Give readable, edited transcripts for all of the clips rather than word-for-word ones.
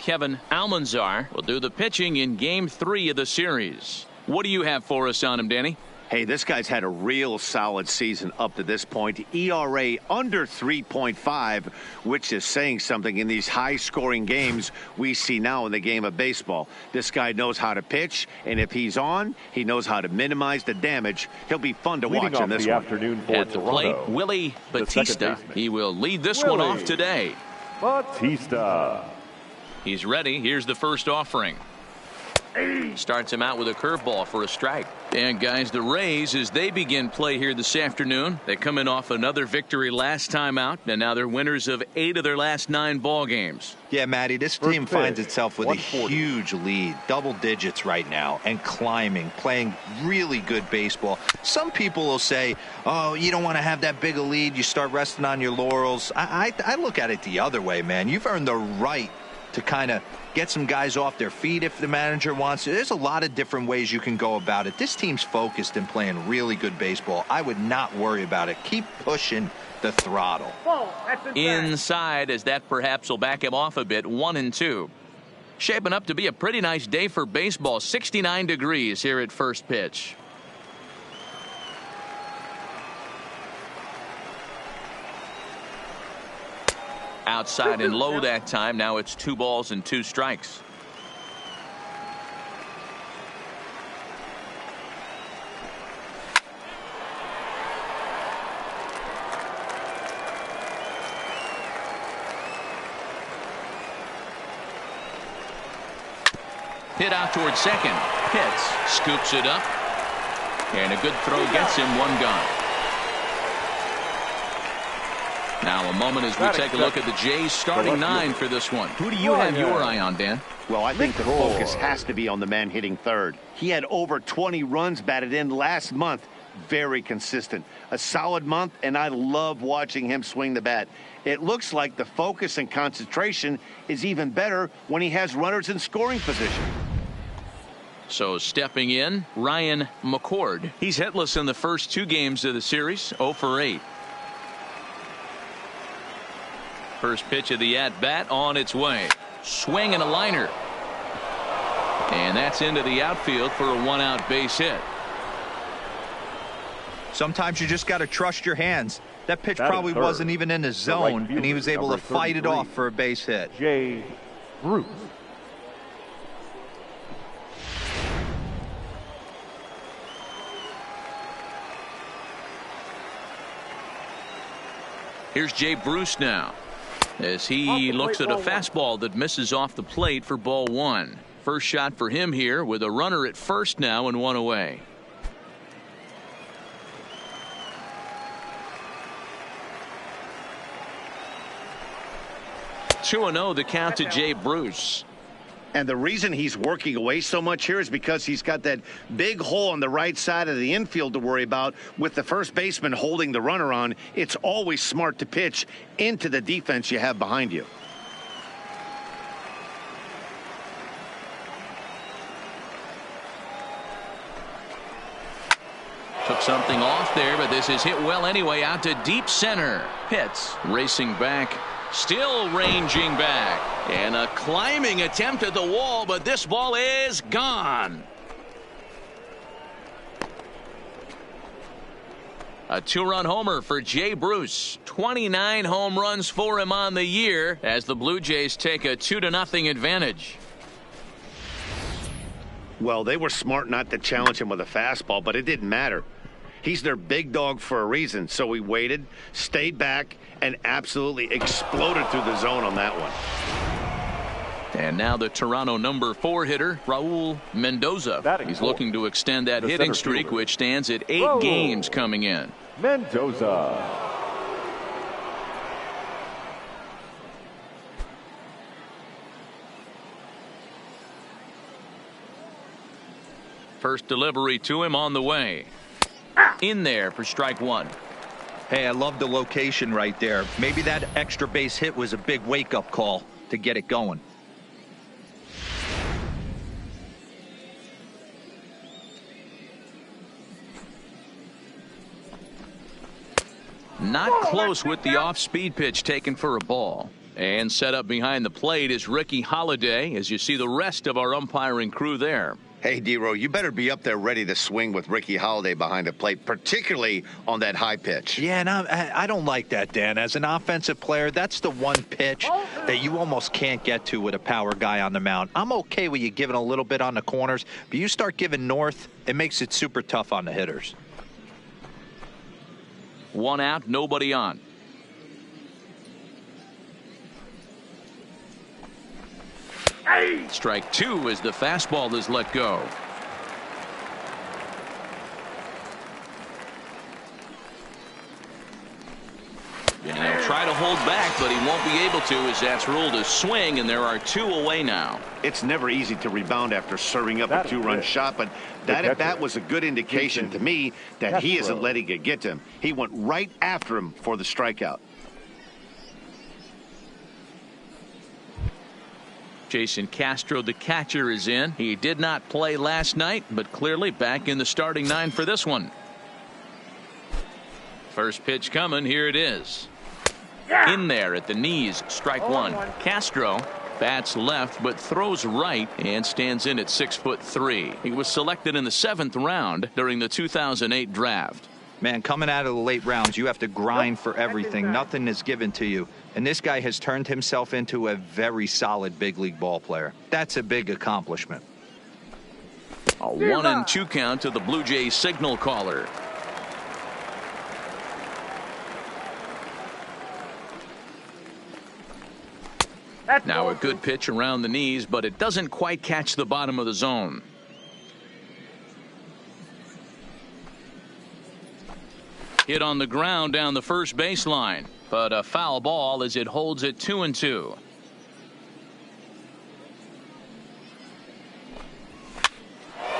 Kevin Almanzar, will do the pitching in Game 3 of the series. What do you have for us on him, Danny? Hey, this guy's had a real solid season up to this point. ERA under 3.5, which is saying something in these high-scoring games we see now in the game of baseball. This guy knows how to pitch, and if he's on, he knows how to minimize the damage. He'll be fun to watch in this one. At the plate, Willie Batista. He will lead this one off today. Batista. He's ready. Here's the first offering. Starts him out with a curveball for a strike. And guys, the Rays, as they begin play here this afternoon, they come in off another victory last time out, and now they're winners of 8 of their last 9 ball games. Yeah, Matty, this team finds itself with a huge lead, double digits right now, and climbing, playing really good baseball. Some people will say, oh, you don't want to have that big a lead, you start resting on your laurels. I look at it the other way, man. You've earned the right to kind of get some guys off their feet if the manager wants to. There's a lot of different ways you can go about it. This team's focused and playing really good baseball. I would not worry about it. Keep pushing the throttle. Inside, as that perhaps will back him off a bit. 1-2. Shaping up to be a pretty nice day for baseball. 69 degrees here at first pitch. Outside and low that time. Now it's 2 balls and 2 strikes. Hit out towards second. Hits. Scoops it up. And a good throw gets him 1 gone. Now a moment as we take a look at the Jays starting 9 for this one. Who do you have your eye on, Dan? Well, I think the focus has to be on the man hitting third. He had over 20 runs batted in last month. Very consistent. A solid month, and I love watching him swing the bat. It looks like the focus and concentration is even better when he has runners in scoring position. So stepping in, Ryan McCord. He's hitless in the first 2 games of the series, 0 for 8. First pitch of the at-bat on its way. Swing and a liner. And that's into the outfield for a 1-out base hit. Sometimes you just got to trust your hands. That pitch probably wasn't even in the zone, and he was able to fight it off for a base hit. Jay Bruce. Here's Jay Bruce now, as he looks at a fastball that misses off the plate for ball 1. First shot for him here with a runner at first now and 1 away. Two and 0 the count to Jay Bruce. And the reason he's working away so much here is because he's got that big hole on the right side of the infield to worry about. With the first baseman holding the runner on, it's always smart to pitch into the defense you have behind you. Took something off there, but this is hit well anyway, out to deep center. Pitts racing back, still ranging back, and a climbing attempt at the wall, but this ball is gone. A 2-run homer for Jay Bruce. 29 home runs for him on the year as the Blue Jays take a 2-0 advantage. Well, they were smart not to challenge him with a fastball, but it didn't matter. He's their big dog for a reason, so he waited, stayed back, and absolutely exploded through the zone on that one. And now the Toronto number 4 hitter, Raul Mendoza. He's looking to extend that hitting streak, which stands at 8 games coming in. Mendoza. First delivery to him on the way. In there for strike 1. Hey, I love the location right there. Maybe that extra base hit was a big wake-up call to get it going. Not close with the off-speed pitch taken for a ball. And set up behind the plate is Ricky Holiday as you see the rest of our umpiring crew there. Hey, D-Row, you better be up there ready to swing with Ricky Holiday behind the plate, particularly on that high pitch. Yeah, and I don't like that, Dan. As an offensive player, that's the one pitch that you almost can't get to with a power guy on the mound. I'm okay with you giving a little bit on the corners, but you start giving north, it makes it super tough on the hitters. 1 out, nobody on. Strike 2 as the fastball is let go. And he'll try to hold back, but he won't be able to as that's ruled a swing, and there are 2 away now. It's never easy to rebound after serving up a 2-run shot, but that at bat was a good indication to me that he isn't letting it get to him. He went right after him for the strikeout. Jason Castro, the catcher, is in. He did not play last night, but clearly back in the starting 9 for this one. First pitch coming. Here it is. In there at the knees. Strike 1. Castro bats left but throws right and stands in at 6'3". He was selected in the 7th round during the 2008 draft. Man, coming out of the late rounds, you have to grind for everything. Nothing is given to you. And this guy has turned himself into a very solid big league ball player. That's a big accomplishment. A 1-2 count to the Blue Jays signal caller. Now a good pitch around the knees, but it doesn't quite catch the bottom of the zone. Hit on the ground down the first baseline, but a foul ball as it holds it 2-2.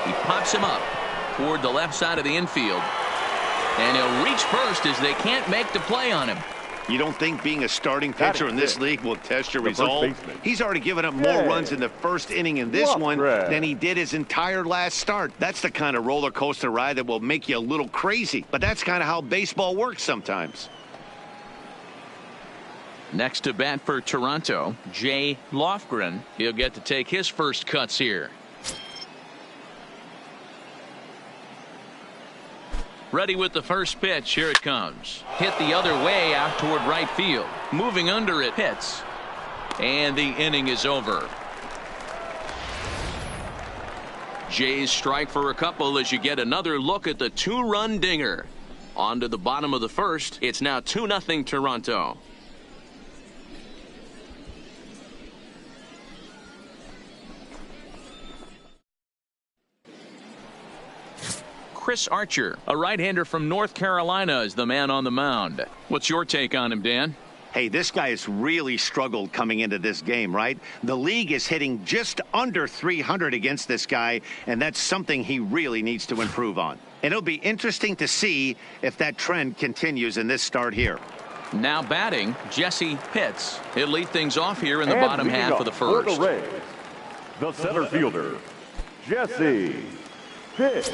He pops him up toward the left side of the infield, and he'll reach first as they can't make the play on him. You don't think being a starting pitcher in this league will test your resolve? He's already given up more runs in the first inning in this one than he did his entire last start. That's the kind of roller coaster ride that will make you a little crazy. But that's kind of how baseball works sometimes. Next to bat for Toronto, Jay Lofgren. He'll get to take his first cuts here. Ready with the first pitch. Here it comes. Hit the other way out toward right field. Moving under it. Hits. And the inning is over. Jays strike for a couple as you get another look at the 2-run dinger. On to the bottom of the first. It's now 2-0 Toronto. Chris Archer, a right-hander from North Carolina, is the man on the mound. What's your take on him, Dan? Hey, this guy has really struggled coming into this game, right? The league is hitting just under 300 against this guy, and that's something he really needs to improve on. And it'll be interesting to see if that trend continues in this start here. Now batting, Jesse Pitts. He'll lead things off here in the bottom half of the first. For the Rays, the center fielder, Jesse Pitts.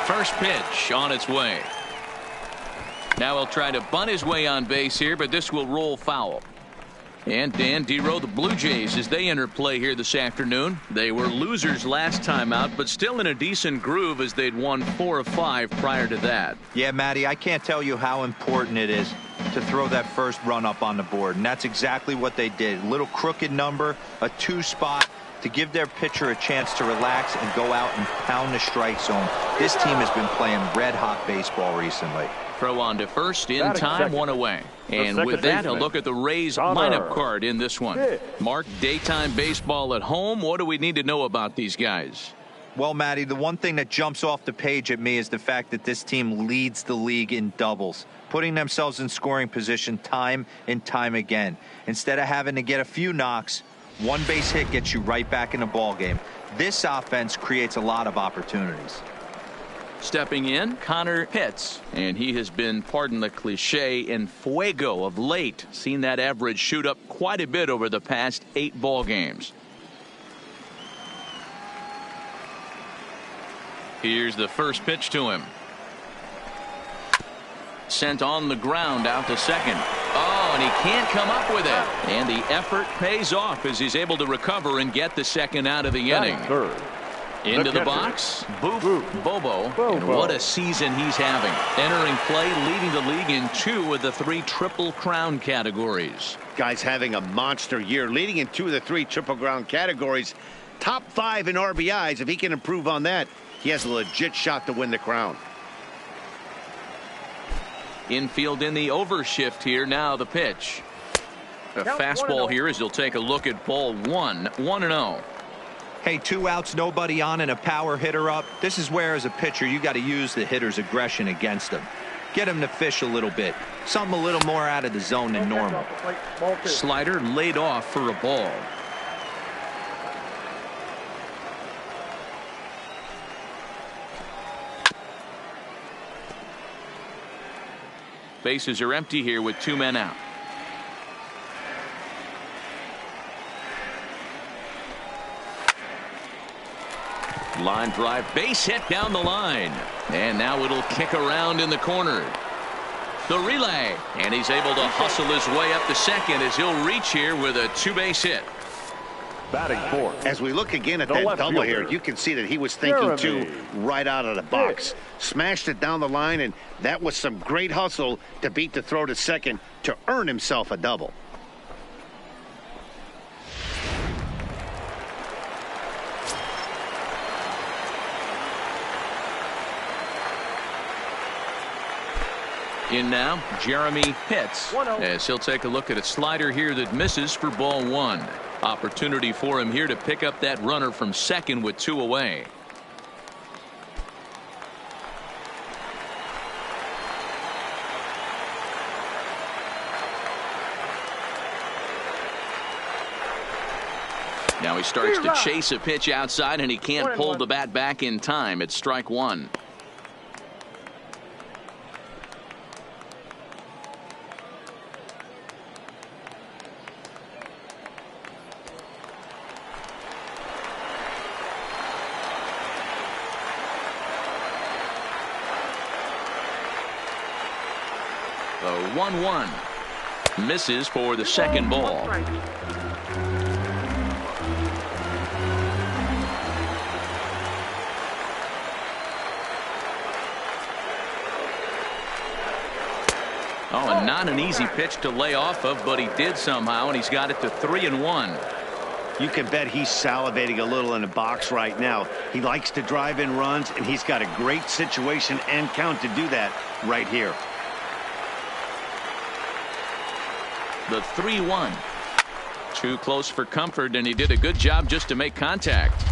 First pitch on its way. Now he'll try to bunt his way on base here, but this will roll foul. And Dan, D-Row, the Blue Jays, as they enter play here this afternoon. They were losers last time out, but still in a decent groove as they'd won 4 of 5 prior to that. Yeah, Matty, I can't tell you how important it is to throw that first run up on the board, and that's exactly what they did. A little crooked number, a 2 spot, to give their pitcher a chance to relax and go out and pound the strike zone. This team has been playing red-hot baseball recently. Throw on to first in time, 1 away. And with that, a look at the Rays lineup card in this one. Mark, daytime baseball at home. What do we need to know about these guys? Well, Matty, the one thing that jumps off the page at me is the fact that this team leads the league in doubles, putting themselves in scoring position time and time again. Instead of having to get a few knocks, 1 base hit gets you right back in the ball game. This offense creates a lot of opportunities. Stepping in, Connor Pitts, and he has been, pardon the cliche, in fuego of late. Seen that average shoot up quite a bit over the past 8 ball games. Here's the first pitch to him. Sent on the ground out to second. Oh, and he can't come up with it. And the effort pays off as he's able to recover and get the second out of the inning. Third. Into the box, Bobo, and what a season he's having. Entering play, leading the league in 2 of the 3 Triple Crown categories. Guy's having a monster year, leading in 2 of the 3 Triple Crown categories. Top 5 in RBIs. If he can improve on that, he has a legit shot to win the crown. Infield in the overshift here. Now the pitch. A fastball here as he'll take a look at ball 1. 1-0. Hey, 2 outs, nobody on, and a power hitter up. This is where, as a pitcher, you got to use the hitter's aggression against him. Get him to fish a little bit. Something a little more out of the zone than normal. Slider laid off for a ball. Bases are empty here with 2 men out. Line drive, base hit down the line. And now it'll kick around in the corner. The relay. And he's able to hustle his way up to second as he'll reach here with a 2-base hit. Batting fourth. As we look again at that double here, you can see that he was thinking too right out of the box. Smashed it down the line, and that was some great hustle to beat the throw to second to earn himself a double. In now, Jeremy Pitts, as he'll take a look at a slider here that misses for ball 1. Opportunity for him here to pick up that runner from second with 2 away. Now he starts to chase a pitch outside, and he can't pull the bat back in time. It's strike 1. The 1-1 misses for the second ball. Oh, and not an easy pitch to lay off of, but he did somehow, and he's got it to 3-1. You can bet he's salivating a little in the box right now. He likes to drive in runs, and he's got a great situation and count to do that right here. The 3-1. Too close for comfort, and he did a good job just to make contact.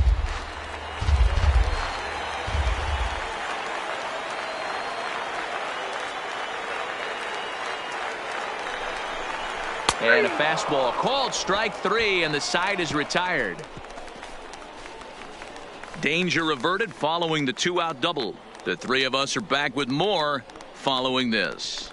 And a fastball called strike 3, and the side is retired. Danger averted following the 2-out double. The 3 of us are back with more following this.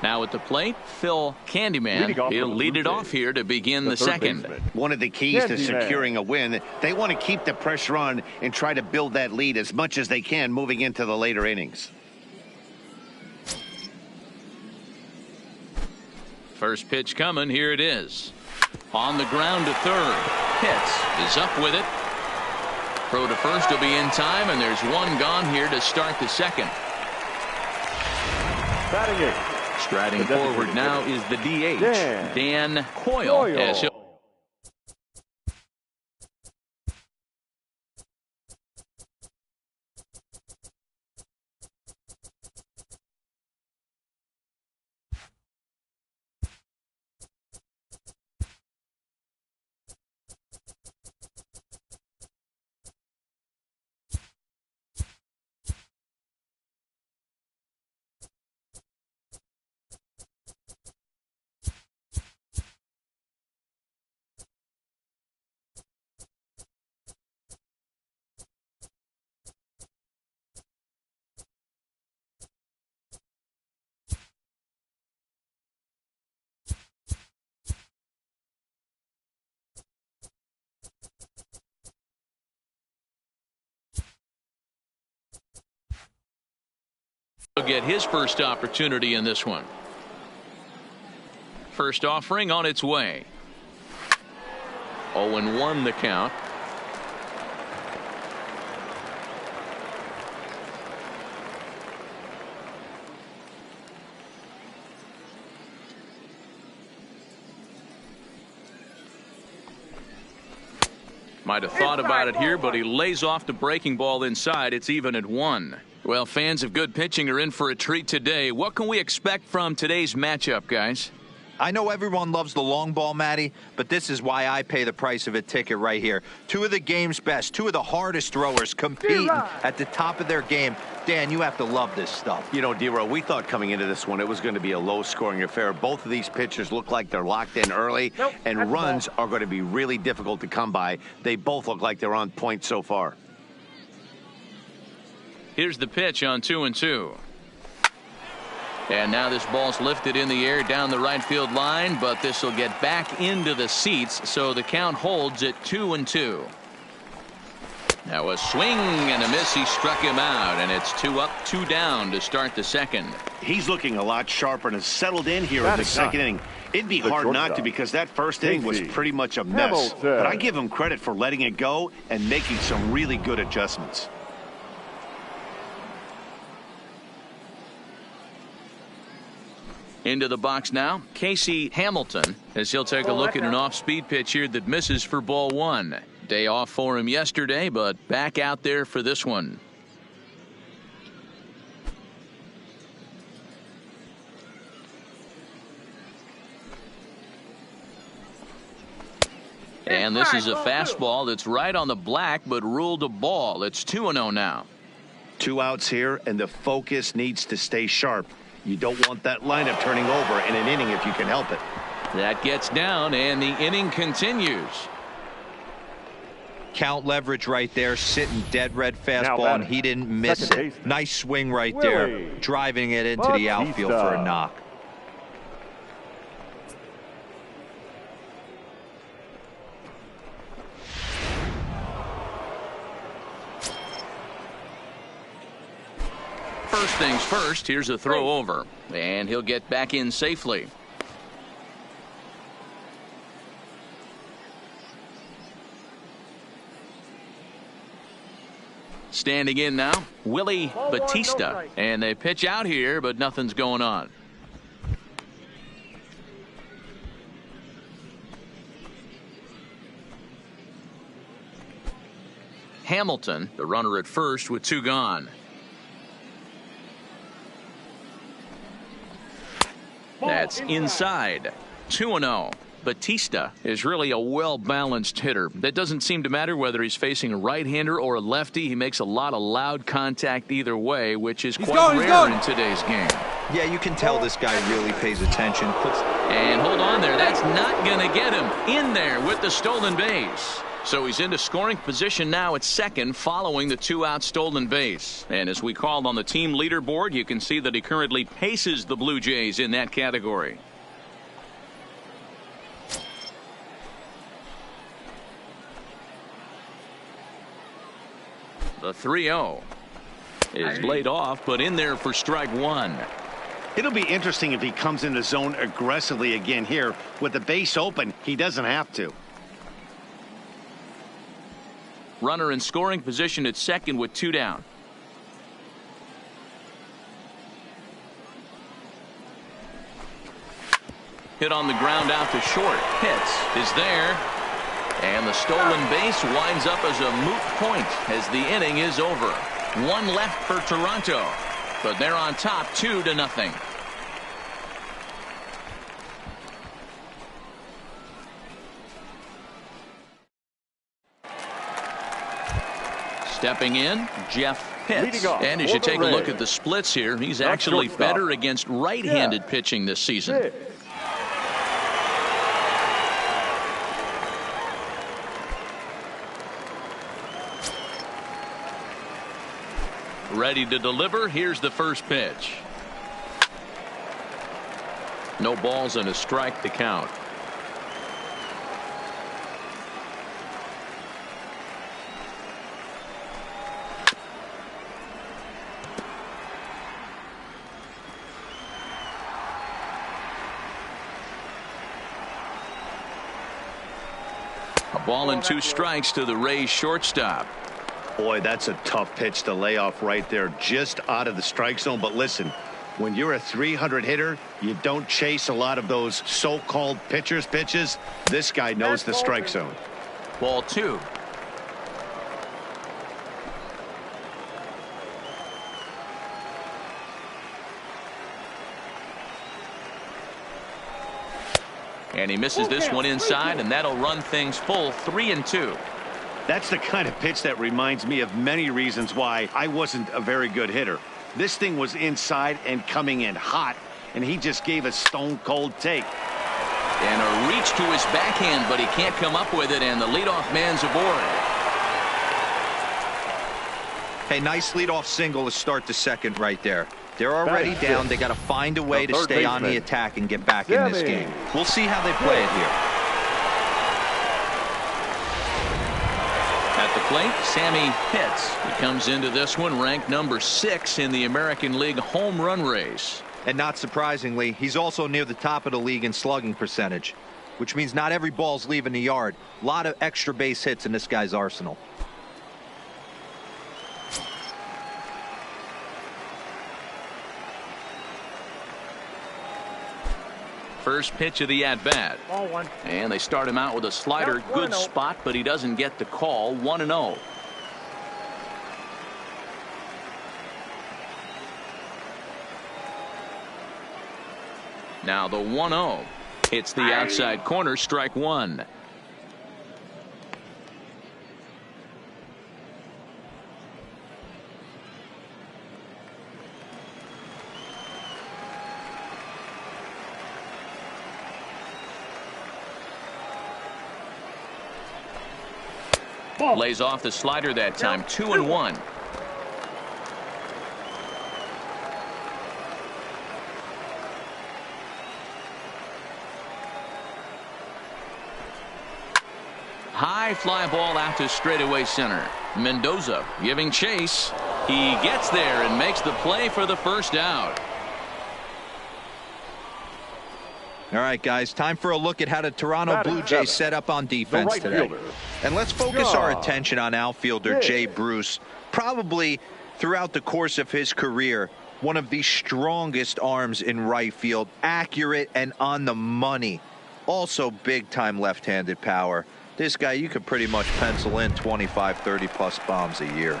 Now at the plate, Phil Candyman. He'll lead it off here to begin the second. One of the keys to securing a win, they want to keep the pressure on and try to build that lead as much as they can moving into the later innings. First pitch coming. Here it is. On the ground to third. Pitts is up with it. Throw to first will be in time, and there's one gone here to start the second. Batting it. Striding forward now is the DH, Dan Coyle. As he'll He'll get his first opportunity in this one. First offering on its way. 0-1 the count. Might have thought about it here, but he lays off the breaking ball inside. It's even at 1. Well, fans of good pitching are in for a treat today. What can we expect from today's matchup, guys? I know everyone loves the long ball, Matty, but this is why I pay the price of a ticket right here. Two of the game's best, two of the hardest throwers competing at the top of their game. Dan, you have to love this stuff. You know, D-Row, we thought coming into this one it was going to be a low-scoring affair. Both of these pitchers look like they're locked in early, and runs are going to be really difficult to come by. They both look like they're on point so far. Here's the pitch on 2-2. And now this ball's lifted in the air down the right field line, but this will get back into the seats, so the count holds at 2-2. Now a swing and a miss. He struck him out, and it's 2 up, 2 down to start the second. He's looking a lot sharper and has settled in here in the second inning. It'd be hard not to, because that first inning was pretty much a mess. But I give him credit for letting it go and making some really good adjustments. Into the box now, Casey Hamilton, as he'll take a look at an off-speed pitch here that misses for ball 1. Day off for him yesterday, but back out there for this one. And this is a fastball that's right on the black, but ruled a ball. It's 2-0 now. 2 outs here, and the focus needs to stay sharp. You don't want that lineup turning over in an inning if you can help it. That gets down, and the inning continues. Count leverage right there, sitting dead red fastball, and he didn't miss it. Nice swing right there, driving it into the outfield for a knock. First things first, here's a throw over, and he'll get back in safely. Standing in now, Willie Batista, and they pitch out here, but nothing's going on. Hamilton, the runner at first with 2 gone. That's inside. 2-0. Batista is really a well-balanced hitter. That doesn't seem to matter whether he's facing a right-hander or a lefty. He makes a lot of loud contact either way, which is quite rare in today's game. Yeah, you can tell this guy really pays attention. And hold on there. That's not going to get him in there with the stolen base. So he's into scoring position now at second following the 2-out stolen base. And as we called on the team leaderboard, you can see that he currently paces the Blue Jays in that category. The 3-0 is laid off, but in there for strike 1. It'll be interesting if he comes in the zone aggressively again here. With the base open, he doesn't have to. Runner in scoring position at second with 2 down. Hit on the ground out to short. Pitts is there. And the stolen base winds up as a moot point as the inning is over. 1 left for Toronto, but they're on top 2-0. Stepping in, Jeff Pitts. And as you take a look at the splits here, he's actually better against right-handed pitching this season. Ready to deliver. Here's the first pitch. No balls and a strike to count. A ball and 2 strikes to the Rays shortstop. Boy, that's a tough pitch to lay off right there, just out of the strike zone. But listen, when you're a 300 hitter, you don't chase a lot of those so-called pitcher's pitches. This guy knows the strike zone. Ball 2. And he misses this one inside, and that'll run things full 3-2. That's the kind of pitch that reminds me of many reasons why I wasn't a very good hitter. This thing was inside and coming in hot, and he just gave a stone-cold take. And a reach to his backhand, but he can't come up with it, and the leadoff man's aboard. Hey, nice leadoff single to start the second right there. They're already down. They got to find a way to stay on the attack and get back in this game. We'll see how they play it here. At the plate, Sammy Pitts. He comes into this one ranked number 6 in the American League home run race. And not surprisingly, he's also near the top of the league in slugging percentage, which means not every ball's leaving the yard. A lot of extra base hits in this guy's arsenal. First pitch of the at-bat. And they start him out with a slider. Good spot, but he doesn't get the call. 1-0. Now the 1-0. Hits the outside corner, strike 1. Lays off the slider that time. 2-1. High fly ball out to straightaway center. Mendoza giving chase. He gets there and makes the play for the first out. All right, guys, time for a look at how the Toronto Blue Jays set up on defense today. And let's focus our attention on outfielder Jay Bruce. Probably throughout the course of his career, one of the strongest arms in right field, accurate and on the money. Also big-time left-handed power. This guy, you could pretty much pencil in 25, 30-plus bombs a year.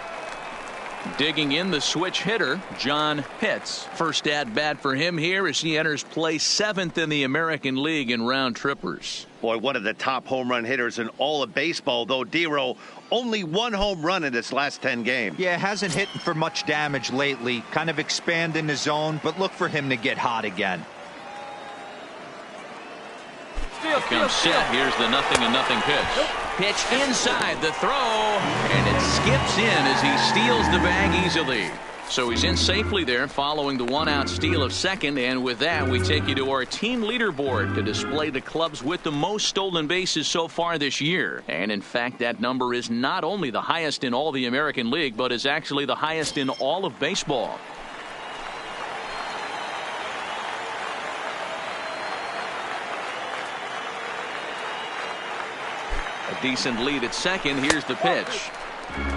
Digging in the switch hitter, John Pitts. First at bat for him here as he enters play 7th in the American League in round trippers. Boy, one of the top home run hitters in all of baseball, though. Dero, only 1 home run in his last 10 games. Yeah, hasn't hit for much damage lately. Kind of expand in the zone, but look for him to get hot again. Here comes set. Here's the 0-0 pitch. Pitch inside the throw, and it skips in as he steals the bag easily. So he's in safely there following the 1-out steal of second, and with that we take you to our team leaderboard to display the clubs with the most stolen bases so far this year. And in fact, that number is not only the highest in all the American League, but is actually the highest in all of baseball. A decent lead at second. Here's the pitch.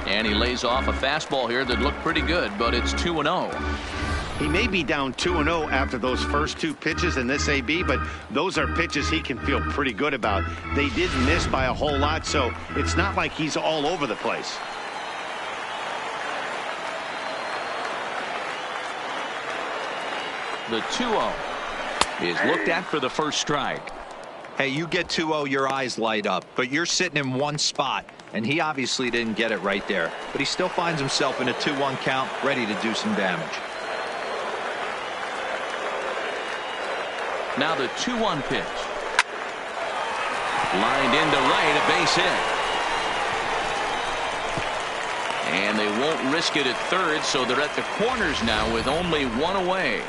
And he lays off a fastball here that looked pretty good, but it's 2-0. He may be down 2-0 after those first 2 pitches in this AB, but those are pitches he can feel pretty good about. They did miss by a whole lot, so it's not like he's all over the place. The 2-0 is looked at for the first strike. Hey, you get 2-0, your eyes light up, but you're sitting in one spot, and he obviously didn't get it right there. But he still finds himself in a 2-1 count, ready to do some damage. Now the 2-1 pitch. Lined into right, a base hit. And they won't risk it at third, so they're at the corners now with only 1 away.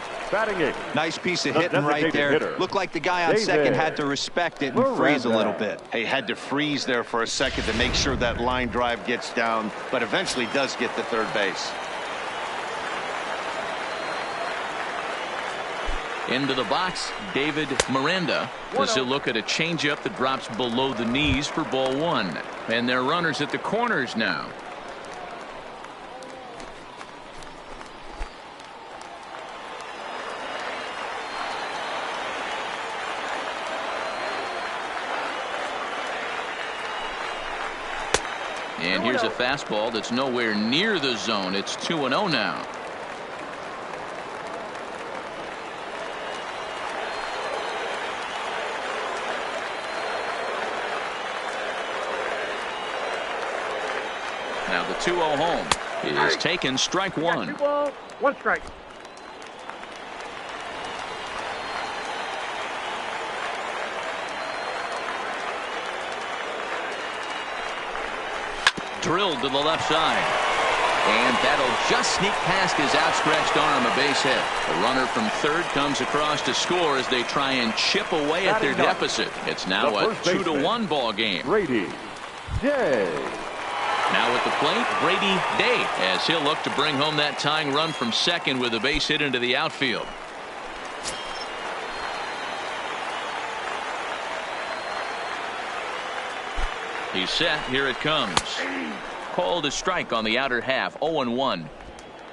Nice piece of hitting right there. Looked like the guy on second had to respect it and freeze a little bit. He had to freeze there for a second to make sure that line drive gets down, but eventually does get to third base. Into the box, David Miranda, as he'll look at a changeup that drops below the knees for ball one. And they're runners at the corners now. And here's a fastball that's nowhere near the zone. It's 2-0 now. Now the 2-0 home is taken. Strike one. 2 balls, 1 strike. Drilled to the left side. And that'll just sneak past his outstretched arm, a base hit. The runner from third comes across to score as they try and chip away at their deficit. It's now a 2-1 ball game. Brady Day. Now at the plate, Brady Day, as he'll look to bring home that tying run from second with a base hit into the outfield. He's set. Here it comes. Called a strike on the outer half. 0-1.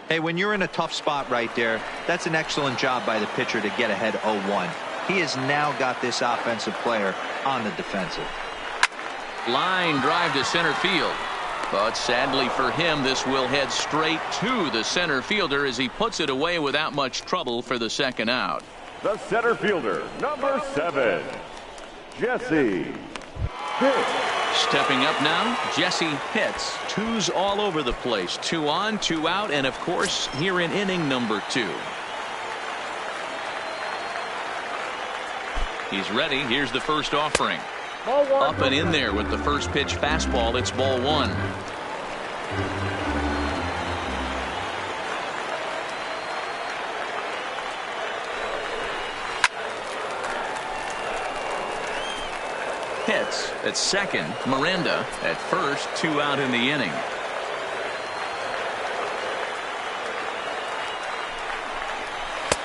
Hey, when you're in a tough spot right there, that's an excellent job by the pitcher to get ahead 0-1. He has now got this offensive player on the defensive. Line drive to center field. But sadly for him, this will head straight to the center fielder as he puts it away without much trouble for the second out. The center fielder, number 7, Jesse Pitts. Stepping up now, Jesse Pitts. Twos all over the place. 2 on, 2 out, and of course here in inning number 2. He's ready. Here's the first offering. Ball one. Up and in there with the first pitch fastball. It's ball one. Hits at second. Miranda at first. 2 out in the inning.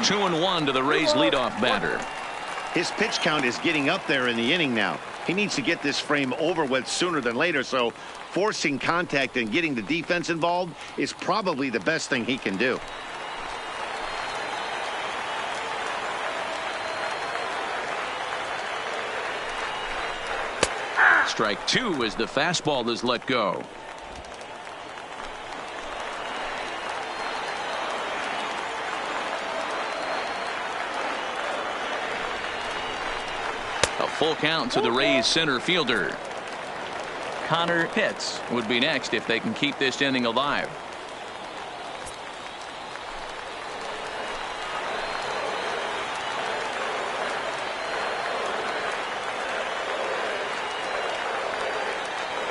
Two and one to the Rays leadoff batter. His pitch count is getting up there in the inning now. He needs to get this frame over with sooner than later, so forcing contact and getting the defense involved is probably the best thing he can do. Strike 2 as the fastball is let go. A full count to the Rays center fielder. Connor Pitts would be next if they can keep this inning alive.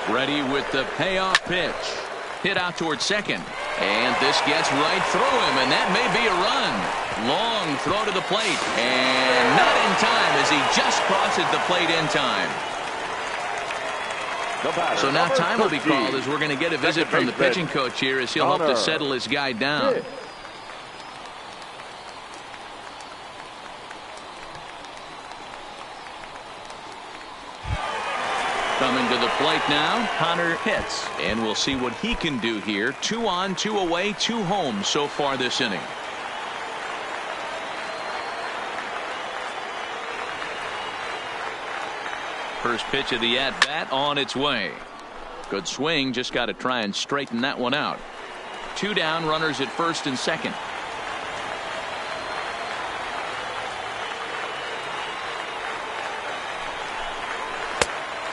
Ready with the payoff pitch. Hit out towards second. And this gets right through him, and that may be a run. Long throw to the plate, and not in time as he just crosses the plate in time. So now time will be called as we're going to get a visit from the pitching coach here as he'll hope to settle his guy down. Coming to the plate now, Connor Pitts. And we'll see what he can do here. 2 on, 2 away, 2 home so far this inning. First pitch of the at-bat on its way. Good swing, just got to try and straighten that one out. 2 down, runners at first and second.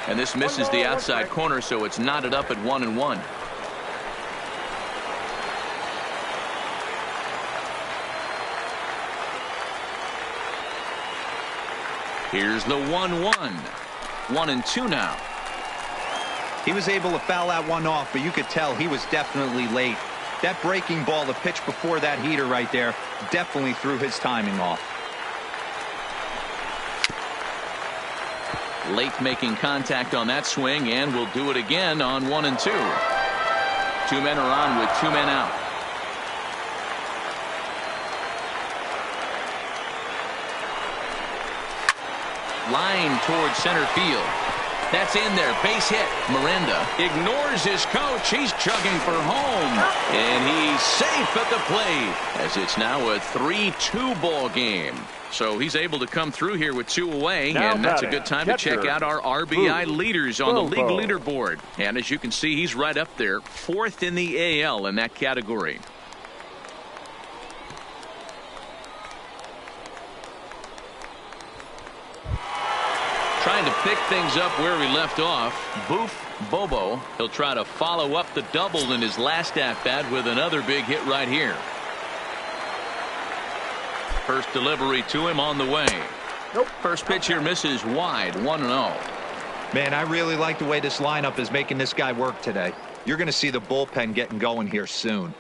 And this misses the outside corner, so it's knotted up at 1-1. Here's the 1-1. 1-2 now. He was able to foul that one off, but you could tell he was definitely late. That breaking ball, the pitch before that heater right there, definitely threw his timing off. Late making contact on that swing, and will do it again on 1-2. 2 men are on with 2 men out. Line towards center field. That's in there. Base hit. Miranda ignores his coach. He's chugging for home. And he's safe at the plate as it's now a 3-2 ball game. So he's able to come through here with 2 away. Now and that's a good time to check out our RBI leaders on the league leaderboard. And as you can see, he's right up there. 4th in the AL in that category. Trying to pick things up where we left off. Boof Bobo. He'll try to follow up the double in his last at-bat with another big hit right here. First delivery to him on the way. Nope. First pitch here misses wide. 1-0. Man, I really like the way this lineup is making this guy work today. You're going to see the bullpen getting going here soon.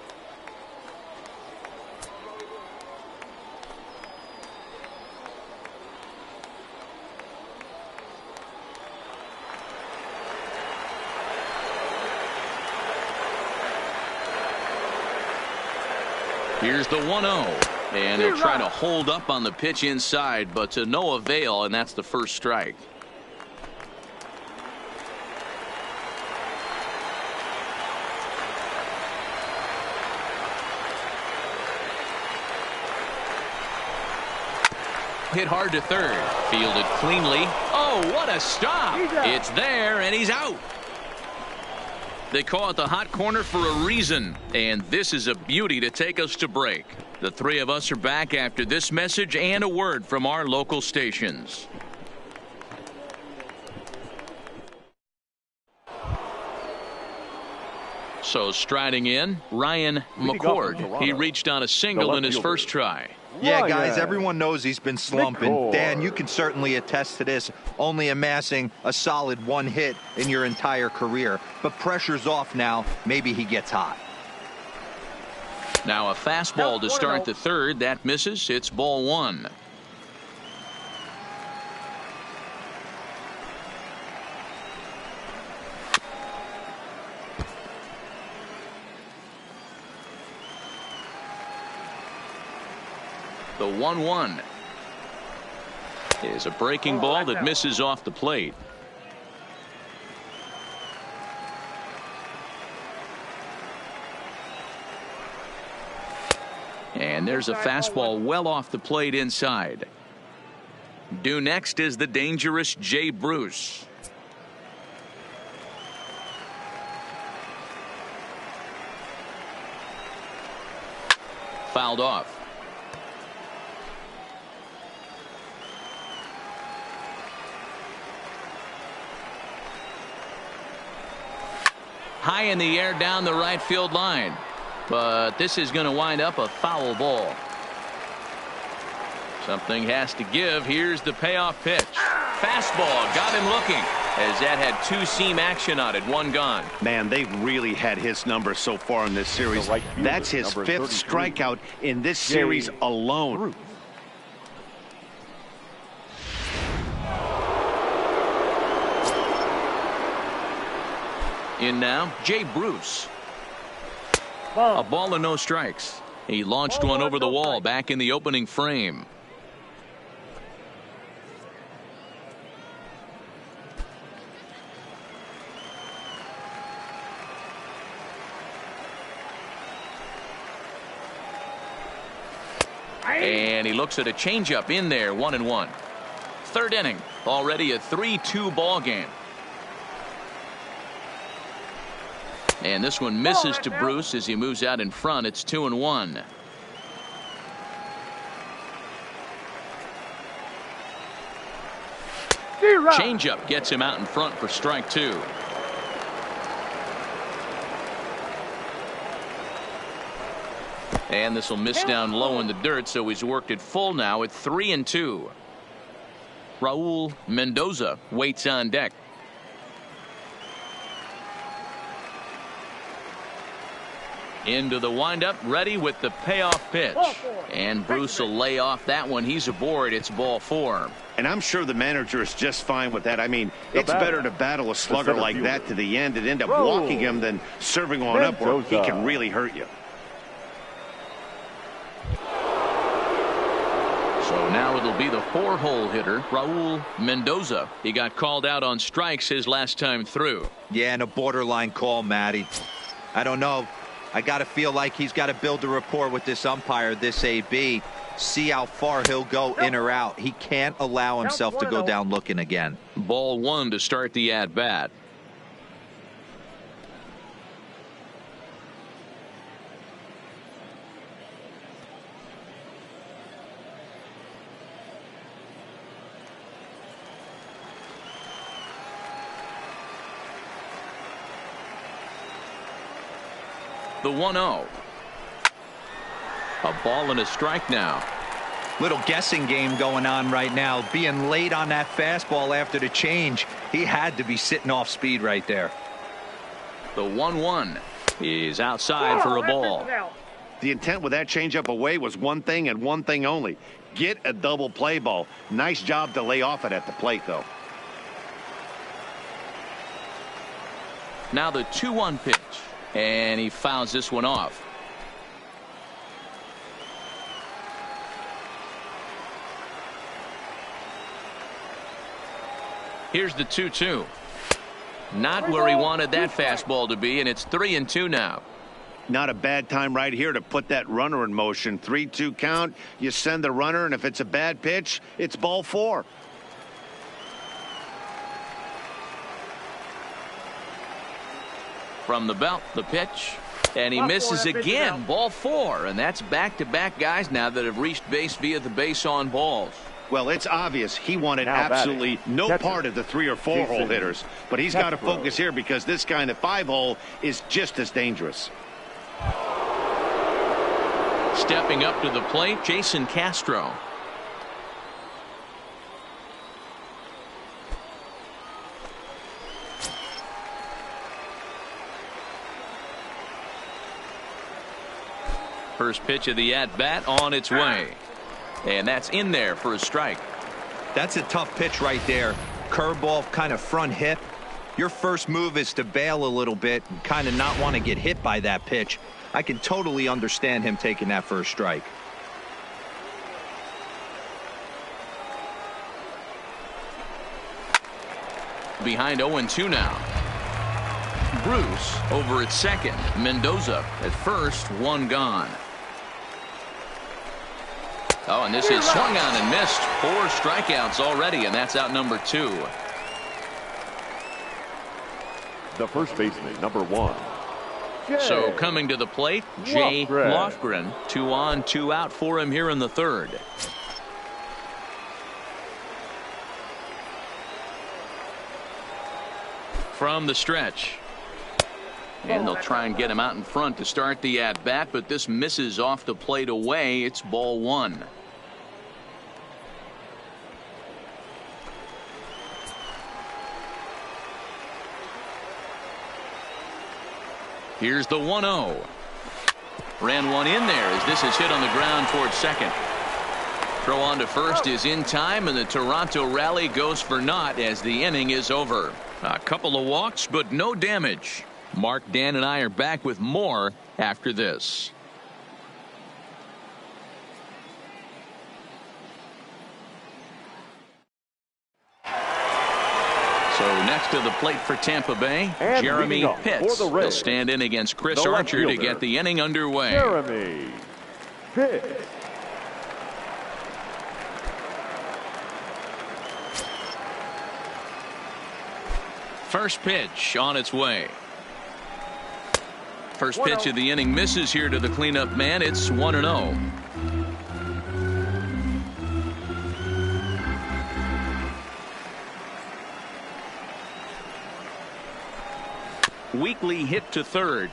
Here's the 1-0. And he'll try to hold up on the pitch inside, but to no avail, and that's the first strike. Hit hard to third. Fielded cleanly. Oh, what a stop. It's there, and he's out. They call it the hot corner for a reason, and this is a beauty to take us to break. The 3 of us are back after this message and a word from our local stations. So striding in, Ryan McCord. He reached on a single in his first try. Yeah, guys, everyone knows he's been slumping. Dan, you can certainly attest to this, only amassing a solid 1 hit in your entire career. But pressure's off now. Maybe he gets hot. Now a fastball to start the third. That misses. It's ball 1. The 1-1 is a breaking ball that misses off the plate. And there's a fastball well off the plate inside. Due next is the dangerous Jay Bruce. Fouled off. High in the air down the right field line. But this is going to wind up a foul ball. Something has to give. Here's the payoff pitch. Fastball got him looking as that had 2-seam action on it. 1 gone. Man, they've really had his number so far in this series. That's his 5th strikeout in this series alone. In now, Jay Bruce. A ball and no strikes. He launched one over the wall back in the opening frame. And he looks at a changeup in there. 1-1. 3rd inning. Already a 3-2 ball game. And this one misses to Bruce as he moves out in front. It's 2-1. Changeup gets him out in front for strike 2. And this will miss down low in the dirt, so he's worked it full now at 3-2. Raul Mendoza waits on deck. Into the windup, ready with the payoff pitch. And Bruce will lay off that one. He's aboard. It's ball 4. And I'm sure the manager is just fine with that. I mean, it's better to battle a slugger like that to the end and end up walking him than serving on up where he can really hurt you. So now it'll be the 4-hole hitter, Raul Mendoza. He got called out on strikes his last time through. Yeah, and a borderline call, Matty. I don't know. I got to feel like he's got to build a rapport with this umpire, this AB. See how far he'll go in or out. He can't allow himself to go down looking again. Ball 1 to start the at-bat. The 1-0. A ball and a strike now. Little guessing game going on right now. Being late on that fastball after the change. He had to be sitting off speed right there. The 1-1 is outside for a ball. The intent with that changeup away was one thing and one thing only. Get a double play ball. Nice job to lay off it at the plate, though. Now the 2-1 pitch. And he fouls this one off. Here's the 2-2. Not where he wanted that fastball to be, and it's 3-2 now. Not a bad time right here to put that runner in motion. 3-2 count. You send the runner, and if it's a bad pitch, it's ball 4. From the belt, the pitch, and he misses again. Ball 4, and that's back-to-back guys now that have reached base via the base on balls. Well, it's obvious he wanted absolutely no part of the 3 or 4 hole hitters, but he's got to focus here because this guy in the 5 hole is just as dangerous. Stepping up to the plate, Jason Castro. First pitch of the at-bat on its way. And that's in there for a strike. That's a tough pitch right there. Curveball, kind of front hip. Your first move is to bail a little bit and kind of not want to get hit by that pitch. I can totally understand him taking that for a strike. Behind 0-2 now. Bruce over at second. Mendoza at first, 1 gone. Oh, and this is swung on and missed. 4 strikeouts already, and that's out number 2. The first baseman, number 1. So coming to the plate, Jay Lofgren. 2 on, 2 out for him here in the 3rd. From the stretch. And they'll try and get him out in front to start the at-bat, but this misses off the plate away. It's ball 1. Here's the 1-0. Ran one in there as this is hit on the ground towards second. Throw on to first is in time, and the Toronto rally goes for naught as the inning is over. A couple of walks, but no damage. Mark, Dan, and I are back with more after this. So next to the plate for Tampa Bay, And Jeremy Pitts. for the Rays, He'll stand in against Chris the left Archer to fielder, get the inning underway. Jeremy Pitts. First pitch on its way. First pitch of the inning misses here to the cleanup man. It's 1-0. Weekly hit to third.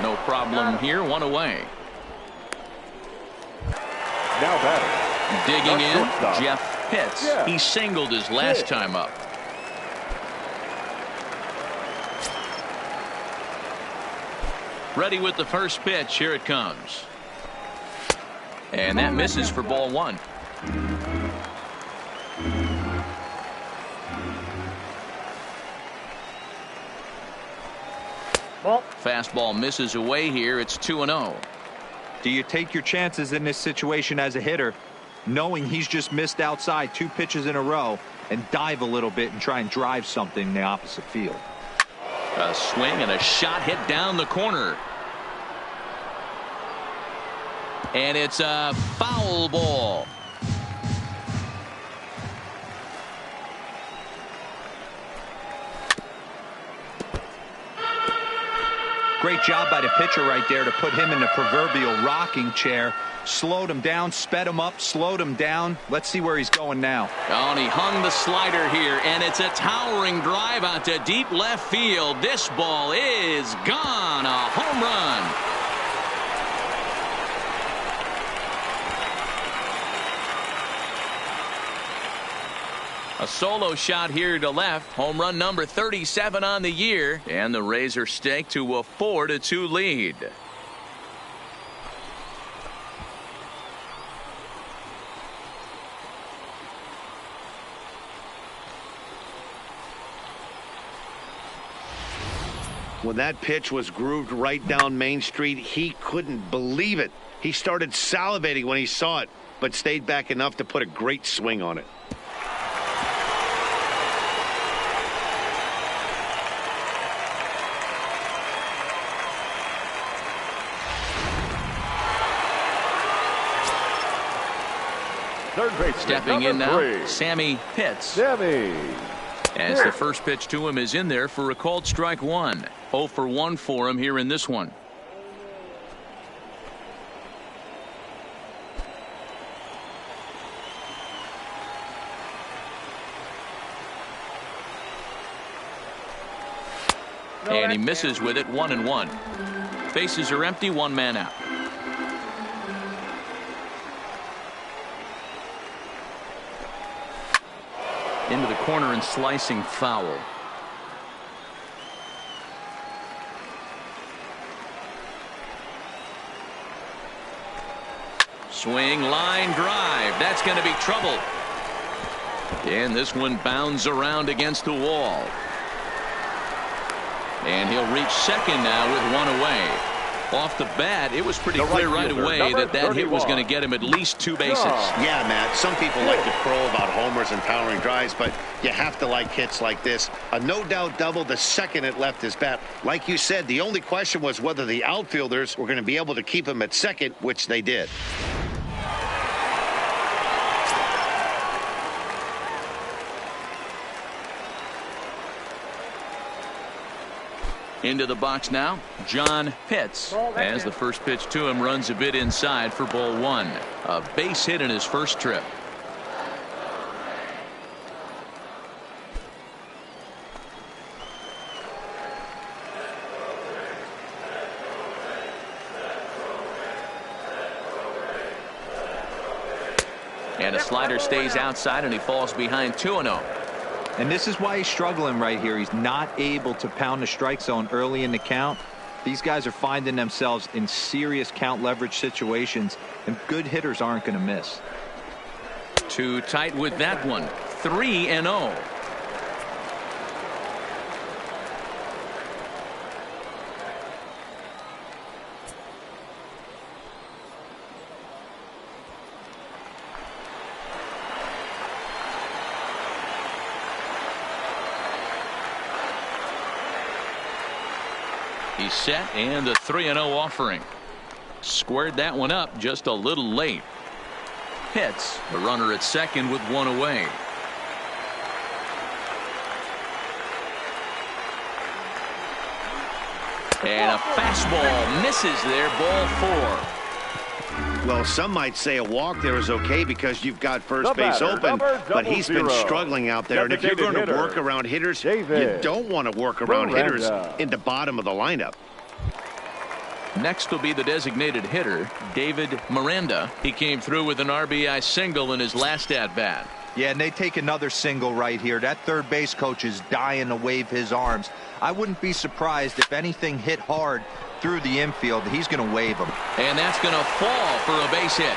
No problem here. 1 away. Now batting. Digging The in, shortstop, Jeff Pitts. Jeff He singled his last Pitts. time up. Ready with the first pitch. Here it comes. And that misses for ball 1. Ball. Fastball misses away here. It's 2-0. Do you take your chances in this situation as a hitter, knowing he's just missed outside 2 pitches in a row, and dive a little bit and try and drive something in the opposite field? A swing and a shot hit down the corner. And it's a foul ball. Great job by the pitcher right there to put him in the proverbial rocking chair. Slowed him down, sped him up, slowed him down. Let's see where he's going now. Oh, and he hung the slider here, and it's a towering drive out to deep left field. This ball is gone. A home run. A solo shot here to left. Home run number 37 on the year. And the Rays are staked to a 4-2 lead. When that pitch was grooved right down Main Street, he couldn't believe it. He started salivating when he saw it, but stayed back enough to put a great swing on it. Third baseman, Stepping in now, 3, Sammy Pitts. Sammy. As the first pitch to him is in there for a called strike 1. 0 for 1 for him here in this one. And he misses with it. 1-1. Bases are empty. 1 man out. Into the corner and slicing foul. Swing, line drive. That's going to be trouble. And this one bounds around against the wall. And he'll reach second now with 1 away. Off the bat, it was pretty clear right away that hit was going to get him at least 2 bases. Yeah, Matt, some people like to crow about homers and towering drives, but you have to like hits like this. A no-doubt double the second it left his bat. Like you said, the only question was whether the outfielders were going to be able to keep him at second, which they did. Into the box now, John Pitts, as the first pitch to him runs a bit inside for ball 1. A base hit in his first trip. And a slider stays outside and he falls behind 2-0. And this is why he's struggling right here. He's not able to pound the strike zone early in the count. These guys are finding themselves in serious count leverage situations, and good hitters aren't going to miss. Too tight with that one. 3-0. He's set, and the 3-0 offering. Squared that one up just a little late. Pitts, the runner at second with 1 away. And a fastball misses there, ball 4. Well, some might say a walk there is okay because you've got first base open, but he's been struggling out there. And if you're going to work around hitters, you don't want to work around hitters in the bottom of the lineup. Next will be the designated hitter, David Miranda. He came through with an RBI single in his last at-bat. Yeah, and they take another single right here. That third base coach is dying to wave his arms. I wouldn't be surprised if anything hit hard through the infield. He's going to wave them. And that's going to fall for a base hit.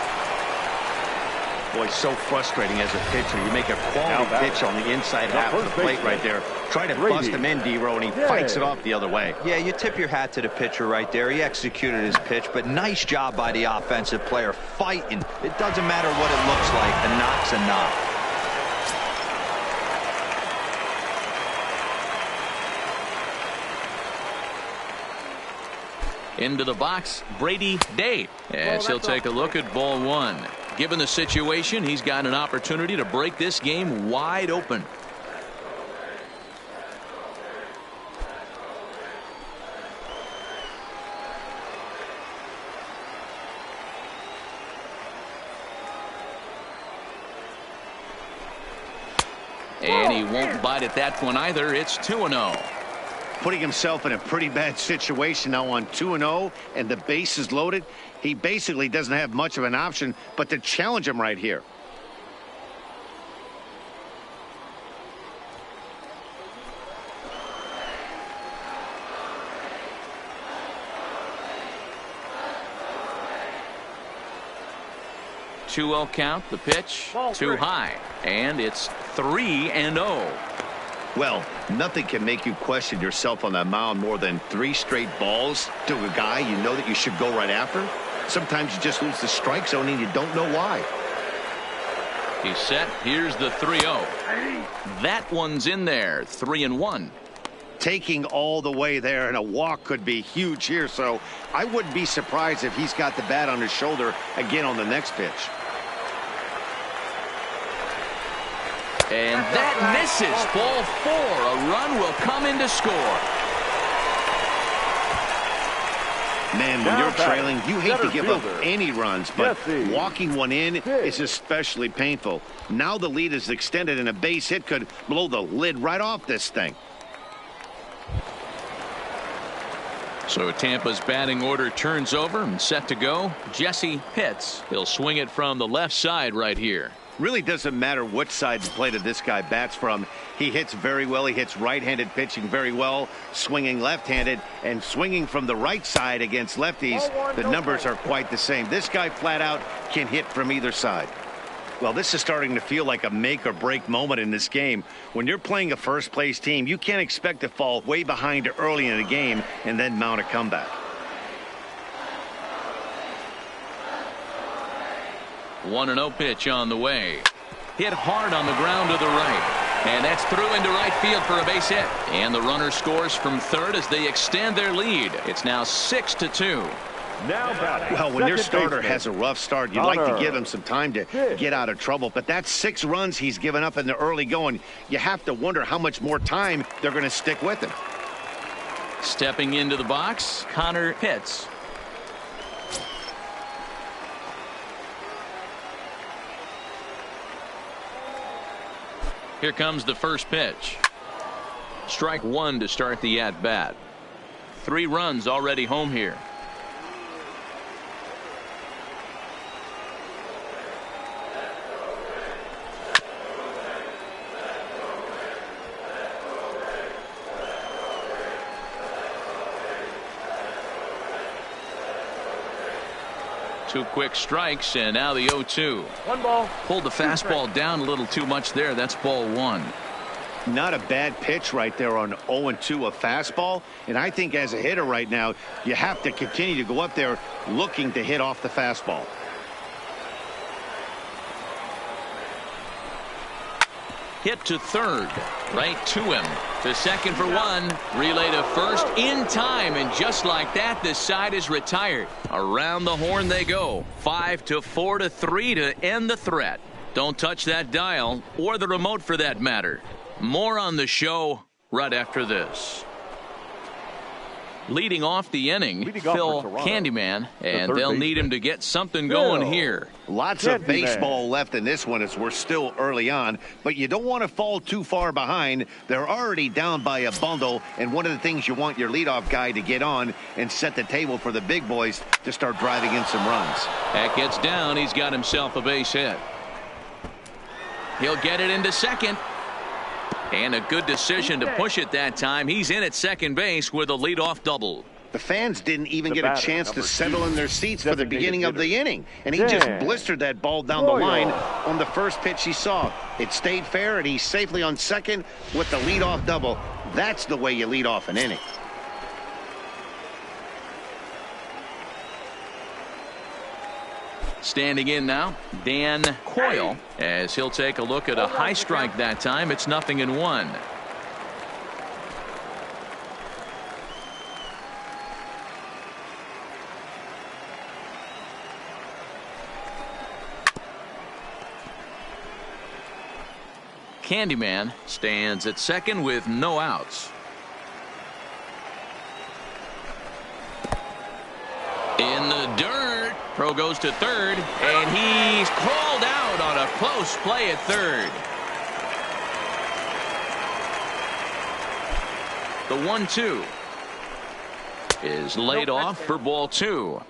Boy, so frustrating as a pitcher. You make a quality pitch on the inside half of the plate right there. Try to bust him in, D-Row, and he fights it off the other way. Yeah, you tip your hat to the pitcher right there. He executed his pitch, but nice job by the offensive player fighting. It doesn't matter what it looks like. A knock's a knock. Into the box, Brady Day, as he'll take a look at ball one. Given the situation, he's got an opportunity to break this game wide open. And he won't bite at that one either. It's 2-0. Putting himself in a pretty bad situation now on 2-0, and the base is loaded. He basically doesn't have much of an option but to challenge him right here. Two-0 count. The pitch too high, and it's 3-0. Well, nothing can make you question yourself on that mound more than 3 straight balls to a guy you know that you should go right after. Sometimes you just lose the strike zone and you don't know why. He's set. Here's the 3-0. That one's in there. 3-1. Taking all the way there, and a walk could be huge here, so I wouldn't be surprised if he's got the bat on his shoulder again on the next pitch. And that misses. Ball 4. A run will come in to score. Man, when you're trailing, you hate to give up any runs, but walking one in is especially painful. Now the lead is extended, and a base hit could blow the lid right off this thing. So Tampa's batting order turns over and set to go. Jesse Pitts. He'll swing it from the left side right here. Really doesn't matter what side of the plate this guy bats from. He hits very well. He hits right-handed pitching very well, swinging left-handed, and swinging from the right side against lefties. The numbers are quite the same. This guy flat out can hit from either side. Well, this is starting to feel like a make or break moment in this game. When you're playing a first place team, you can't expect to fall way behind early in a game and then mount a comeback. 1-0 pitch on the way. Hit hard on the ground to the right. And that's through into right field for a base hit. And the runner scores from third as they extend their lead. It's now 6-2. Well, when your starter has a rough start, you'd like to give him some time to get out of trouble. But that's 6 runs he's given up in the early going. You have to wonder how much more time they're going to stick with him. Stepping into the box, Connor Pitts. Here comes the first pitch. Strike 1 to start the at-bat. 3 runs already home here. Two quick strikes, and now the 0-2. 1 ball. Pulled the fastball down a little too much there. That's ball 1. Not a bad pitch right there on 0-2, a fastball. And I think as a hitter right now, you have to continue to go up there looking to hit off the fastball. Hit to third, right to him. To second for 1. Relay to first in time, and just like that, the side is retired. Around the horn they go. 5-4-3 to end the threat. Don't touch that dial, or the remote for that matter. More on the show right after this. Leading off the inning, Phil Candyman, and they'll need him to get something going here. Lots of baseball left in this one as we're still early on, but you don't want to fall too far behind. They're already down by a bundle, and one of the things you want your leadoff guy to get on and set the table for the big boys to start driving in some runs. That gets down. He's got himself a base hit. He'll get it into second. And a good decision to push it that time. He's in at second base with a leadoff double. The fans didn't even get a chance to settle in their seats for the beginning of the inning. And he Dan just blistered that ball down the Royal. line on the first pitch he saw. It stayed fair, and he's safely on second with the leadoff double. That's the way you lead off an inning. Standing in now, Dan Coyle, as he'll take a look at a high strike that time. It's 0-1. Candyman stands at second with no outs. In the dirt. Pro goes to third, and he's called out on a close play at third. The 1-2 is laid off for ball 2.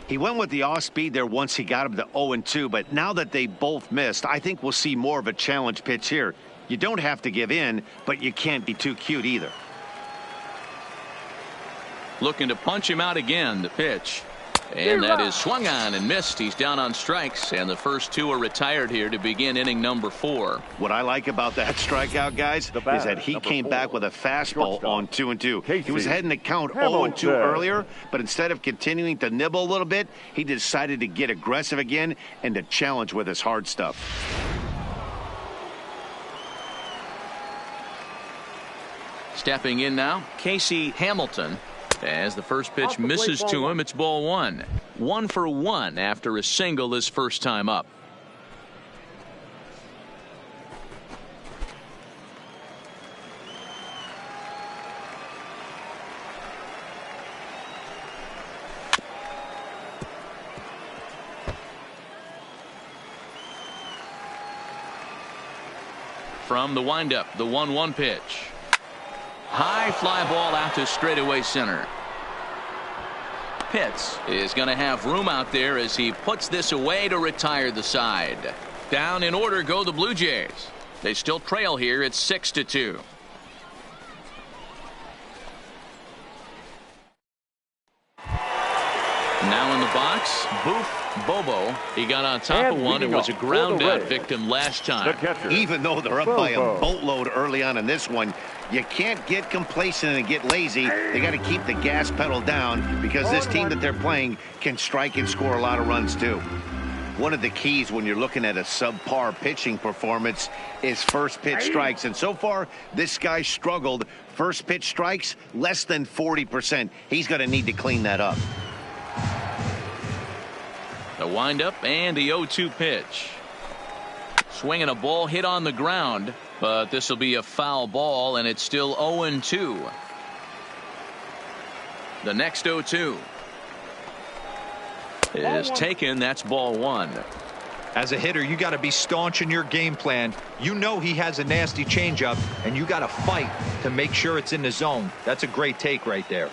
He went with the off speed there once he got him to 0-2, but now that they both missed, I think we'll see more of a challenge pitch here. You don't have to give in, but you can't be too cute either. Looking to punch him out again, the pitch. And that is swung on and missed. He's down on strikes, and the first 2 are retired here to begin inning number 4. What I like about that strikeout, guys, is that he came back with a fastball on 2-2. He was heading to count 0-2 earlier, but instead of continuing to nibble a little bit, he decided to get aggressive again and to challenge with his hard stuff. Stepping in now, Casey Hamilton. As the first pitch misses to him, it's ball 1. 1 for 1 after a single his first time up. From the windup, the 1-1 pitch. High fly ball out to straightaway center. Pitts is going to have room out there as he puts this away to retire the side. Down in order go the Blue Jays. They still trail here. It's 6-2. Now in the box, Boof Bobo. He got on top of one and was a ground out victim last time. Even though they're up by a boatload early on in this one, you can't get complacent and get lazy. They got to keep the gas pedal down because this team that they're playing can strike and score a lot of runs too. One of the keys when you're looking at a subpar pitching performance is first pitch strikes. And so far, this guy struggled. First pitch strikes, less than 40%. He's going to need to clean that up. The windup and the 0-2 pitch. Swinging a ball hit on the ground, but this will be a foul ball, and it's still 0-2. The next 0-2 is taken. That's ball 1. As a hitter, you got to be staunch in your game plan. You know he has a nasty changeup, and you got to fight to make sure it's in the zone. That's a great take right there.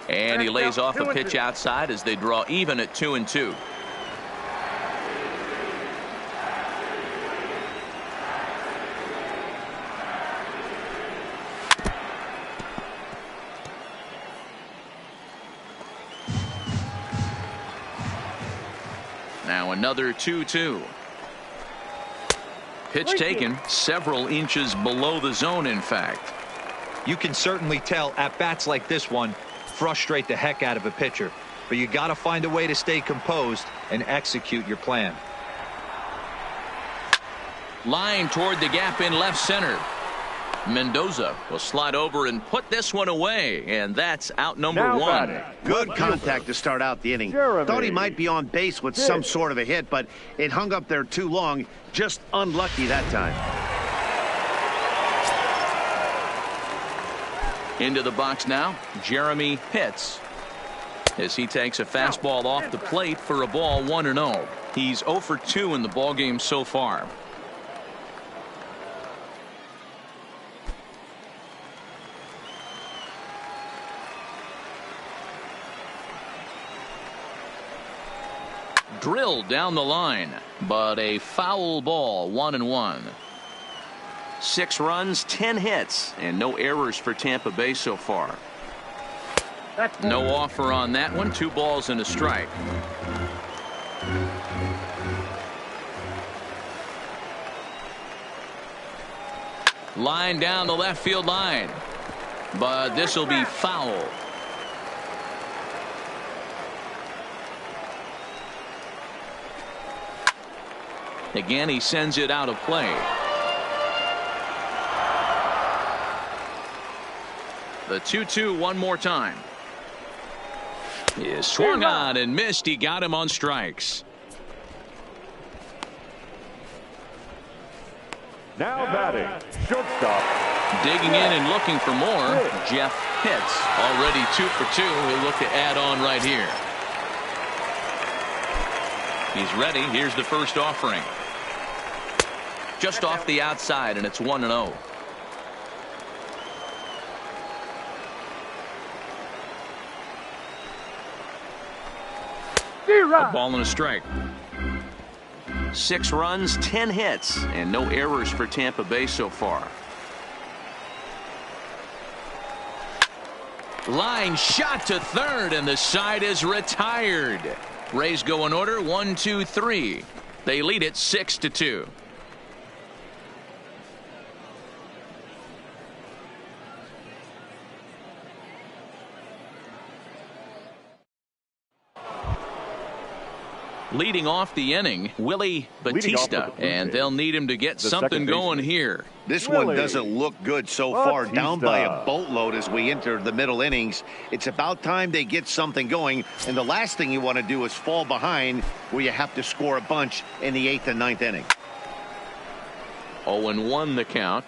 And he lays off a pitch outside as they draw even at 2-2. Now another 2-2. Pitch taken several inches below the zone, in fact. You can certainly tell at bats like this one frustrate the heck out of a pitcher, but you got to find a way to stay composed and execute your plan. Line toward the gap in left center. Mendoza will slide over and put this one away, and that's out number 1. Good contact to start out the inning. Thought he might be on base with some sort of a hit, but it hung up there too long. Just unlucky that time. Into the box now, Jeremy Pitts, as he takes a fastball off the plate for a ball 1-0. He's 0 for 2 in the ballgame so far. Drilled down the line, but a foul ball, 1-1. 6 runs, 10 hits, and no errors for Tampa Bay so far. That's No offer on that one. 2 balls and a strike. Line down the left field line, but this will be foul. Again, he sends it out of play. The 2-2 one more time. He is swung on and missed. He got him on strikes. Now batting, shortstop. Digging in and looking for more, Jeff Pitts. Already 2 for 2. He'll look to add on right here. He's ready. Here's the first offering. Just off the outside, and it's 1-0. A ball and a strike. 6 runs, 10 hits, and no errors for Tampa Bay so far. Line shot to third, and the side is retired. Rays go in order 1, 2, 3. They lead it 6-2. Leading off the inning, Willie Batista, and they'll need him to get something going here. This one doesn't look good so far. Down by a boatload as we enter the middle innings. It's about time they get something going, and the last thing you want to do is fall behind where you have to score a bunch in the 8th and 9th inning. 0-1 the count.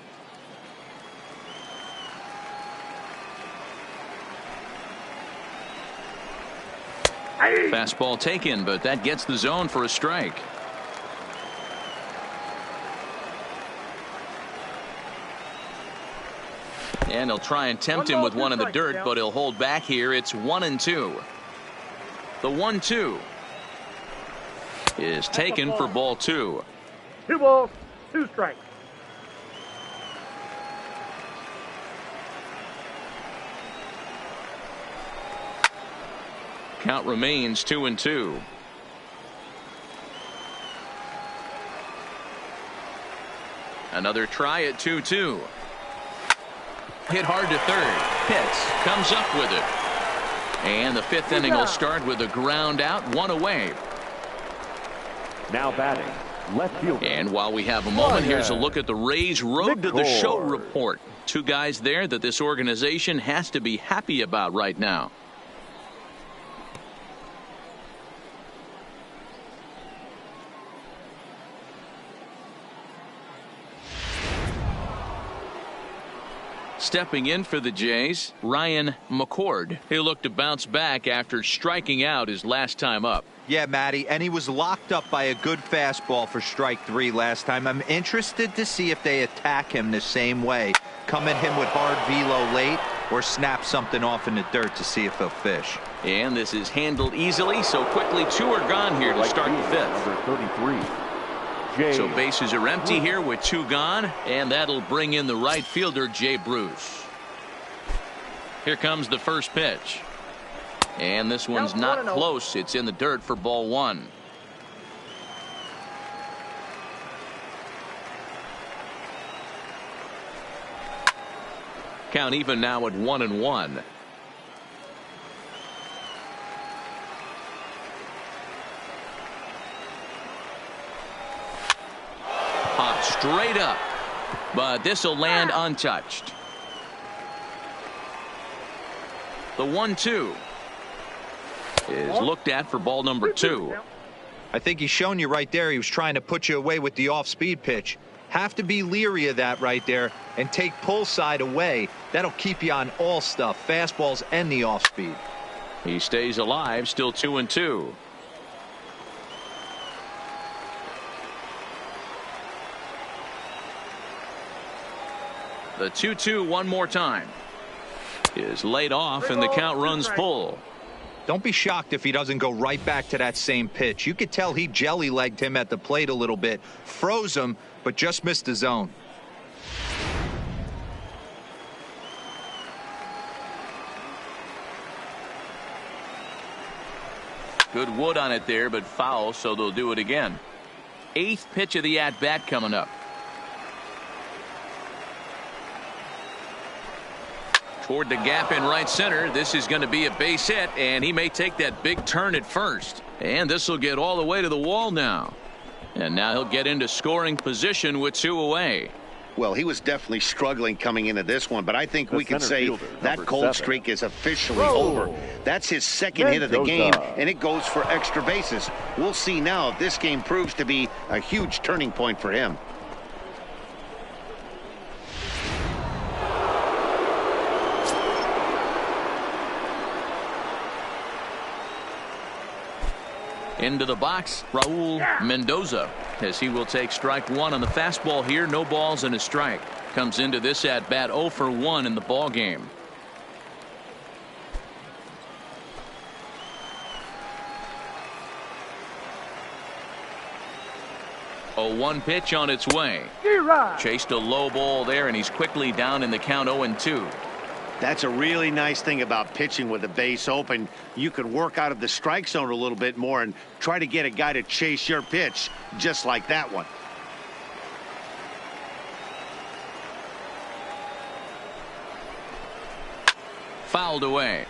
Fastball taken, but that gets the zone for a strike. And he'll try and tempt him with one in the dirt, but he'll hold back here. It's 1-2. The 1-2 is taken for ball 2. 2 balls, 2 strikes. Count remains 2-2. Another try at 2-2. Hit hard to third. Pitts comes up with it. And the 5th inning will start with a ground out, 1 away. Now batting, left field. And while we have a moment, here's a look at the Rays' Road to the Show report. 2 guys there that this organization has to be happy about right now. Stepping in for the Jays, Ryan McCord. He'll look to bounce back after striking out his last time up. Yeah, Matty, and he was locked up by a good fastball for strike 3 last time. I'm interested to see if they attack him the same way. Come at him with hard velo late or snap something off in the dirt to see if he'll fish. And this is handled easily, so quickly 2 are gone here to start the 5th. Number 33. So bases are empty here with 2 gone, and that'll bring in the right fielder, Jay Bruce. Here comes the first pitch. And this one's not close. It's in the dirt for ball 1. Count even now at 1-1. Pop straight up, but this will land untouched. The 1-2 is looked at for ball number 2. I think he's shown you right there. He was trying to put you away with the off-speed pitch. Have to be leery of that right there and take pull side away. That'll keep you on all stuff, fastballs and the off-speed. He stays alive, still 2-2. The 2-2 one more time is laid off, and the count runs full. Don't be shocked if he doesn't go right back to that same pitch. You could tell he jelly-legged him at the plate a little bit, froze him, but just missed the zone. Good wood on it there, but foul, so they'll do it again. 8th pitch of the at-bat coming up. Toward the gap in right center. This is going to be a base hit, and he may take that big turn at first. And this will get all the way to the wall now. And now he'll get into scoring position with 2 away. Well, he was definitely struggling coming into this one, but I think we can say that cold streak is officially over. That's his second hit of the game, and it goes for extra bases. We'll see now if this game proves to be a huge turning point for him. Into the box, Raul Mendoza, as he will take strike 1 on the fastball here. No balls and a strike. Comes into this at bat 0 for 1 in the ball game. A 1 pitch on its way. Chased a low ball there, and he's quickly down in the count 0-2. That's a really nice thing about pitching with the base open. You could work out of the strike zone a little bit more and try to get a guy to chase your pitch just like that one. Fouled away.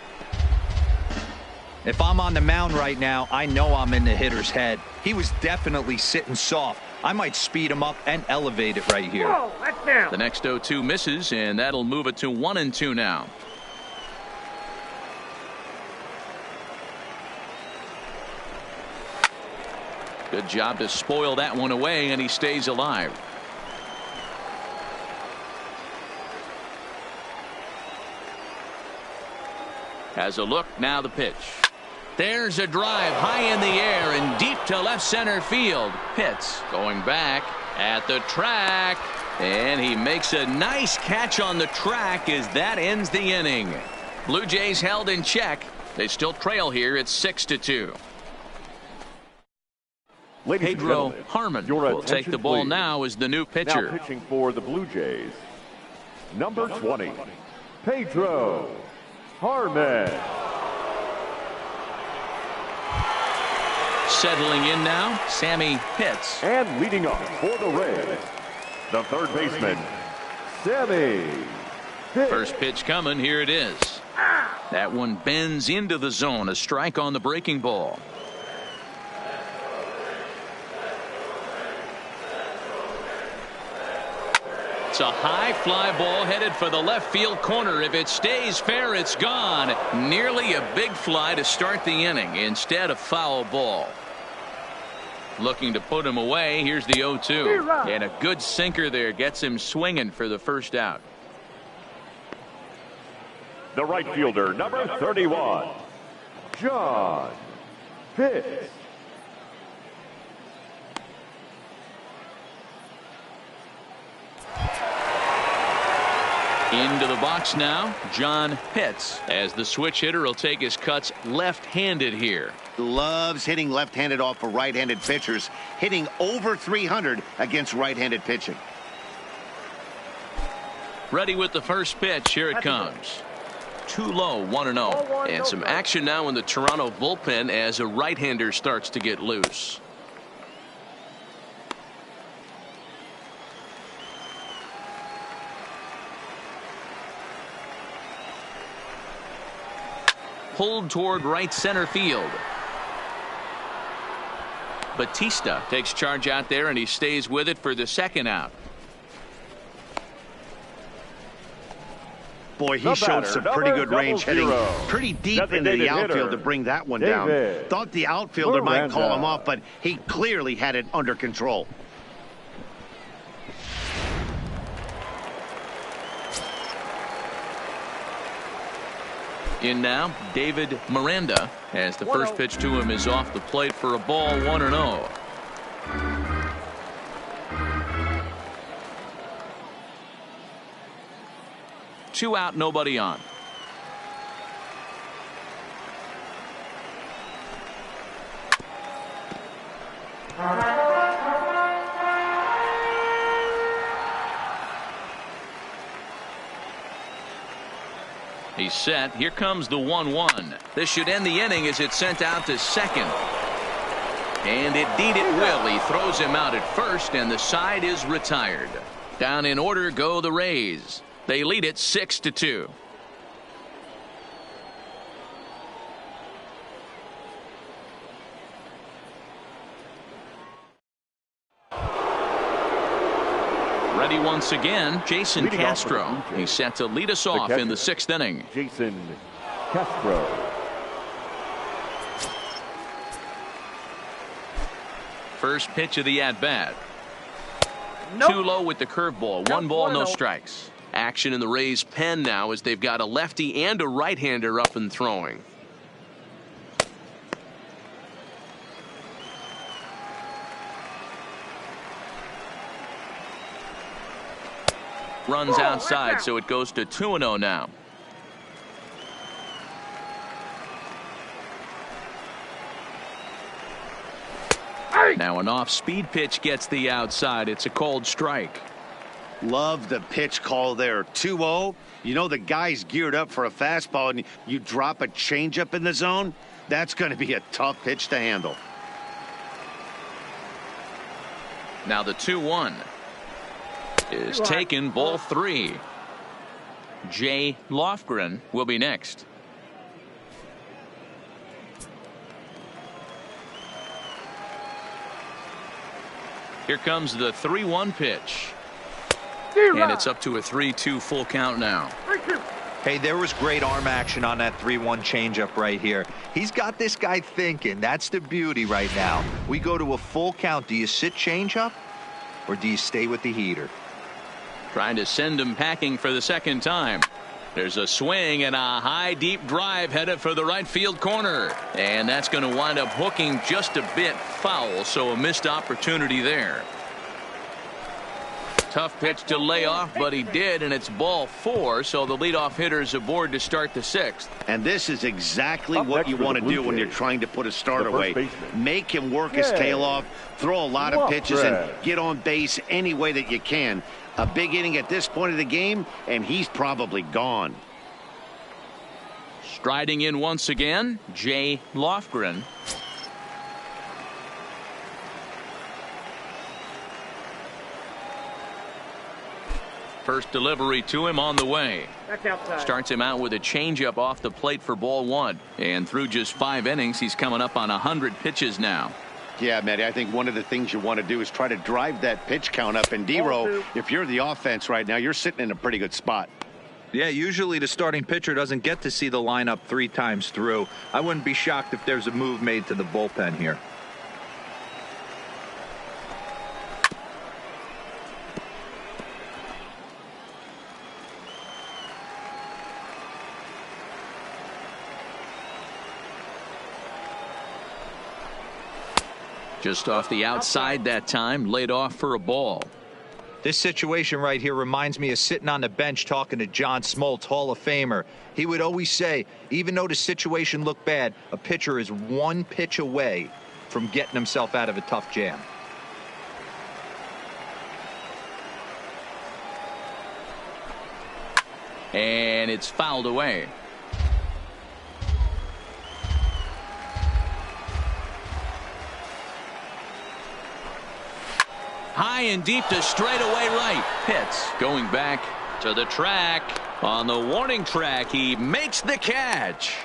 If I'm on the mound right now, I know I'm in the hitter's head. He was definitely sitting soft. I might speed him up and elevate it right here. Whoa, that's down. The next 0-2 misses, and that'll move it to 1-2 now. Good job to spoil that one away, and he stays alive. Has a look, now the pitch. There's a drive high in the air and deep to left center field. Pitts going back at the track, and he makes a nice catch on the track as that ends the inning. Blue Jays held in check. They still trail here. It's 6-2. Pedro Harmon will take the ball now as the new pitcher. Now pitching for the Blue Jays, number 20, Pedro Harmon. Settling in now, Sammy Pitts. And leading off for the Reds, the third baseman, Sammy Pitts. First pitch coming. Here it is. That one bends into the zone. A strike on the breaking ball. It's a high fly ball headed for the left field corner. If it stays fair, it's gone. Nearly a big fly to start the inning. Instead, a foul ball. Looking to put him away. Here's the 0-2. And a good sinker there gets him swinging for the first out. The right fielder, number 31, John Pitts. Into the box now, John Pitts, as the switch hitter will take his cuts left-handed here. Loves hitting left-handed off of right-handed pitchers, hitting over 300 against right-handed pitching. Ready with the first pitch. Here it comes. Too low, 1-0. And some action now in the Toronto bullpen as a right-hander starts to get loose. Pulled toward right center field. Batista takes charge out there, and he stays with it for the second out. Boy, he showed some pretty good range, heading pretty deep into the outfield to bring that one down. Thought the outfielder might call him off, but he clearly had it under control. In now, David Miranda, as the first pitch to him is off the plate for a ball, 1-0. Two out, nobody on. He's set. Here comes the 1-1. This should end the inning as it's sent out to second. And indeed it will. He throws him out at first, and the side is retired. Down in order go the Rays. They lead it 6-2. Ready once again, Jason Leading Castro. He's set to lead us off in the 6th inning. Jason Castro. First pitch of the at-bat. Nope. Too low with the curveball. Nope, 1 ball, no 1-0. strikes. Action in the Rays' pen now as they've got a lefty and a right-hander up and throwing. Runs outside, so it goes to 2-0 now. Now an off-speed pitch gets the outside. It's a called strike. Love the pitch call there. 2-0. You know the guy's geared up for a fastball, and you drop a changeup in the zone. That's going to be a tough pitch to handle. Now the 2-1 is taken, ball 3. Jay Lofgren will be next. Here comes the 3-1 pitch. And it's up to a 3-2 full count now. Hey, there was great arm action on that 3-1 changeup right here. He's got this guy thinking. That's the beauty right now. We go to a full count. Do you sit changeup or do you stay with the heater? Trying to send him packing for the second time. There's a swing and a high deep drive headed for the right field corner. And that's going to wind up hooking just a bit foul, so a missed opportunity there. Tough pitch to lay off, but he did, and it's ball 4, so the leadoff hitter's aboard to start the 6th. And this is exactly Up what next you for want the to Blue do when you're Jays, trying to put a start the away. first baseman. Make him work his Jay tail off, throw a lot of pitches, and Lofgren. get on base any way that you can. A big inning at this point of the game, and he's probably gone. Striding in once again, Jay Lofgren. First delivery to him on the way. That's outside. Starts him out with a changeup off the plate for ball 1. And through just 5 innings, he's coming up on 100 pitches now. Yeah, Matty, I think one of the things you want to do is try to drive that pitch count up. And D-Row, if you're the offense right now, you're sitting in a pretty good spot. Yeah, usually the starting pitcher doesn't get to see the lineup 3 times through. I wouldn't be shocked if there's a move made to the bullpen here. Just off the outside that time, laid off for a ball. This situation right here reminds me of sitting on the bench talking to John Smoltz, Hall of Famer. He would always say, even though the situation looked bad, a pitcher is 1 pitch away from getting himself out of a tough jam. And it's fouled away. High and deep to straightaway right. Pitts going back to the track. On the warning track, he makes the catch.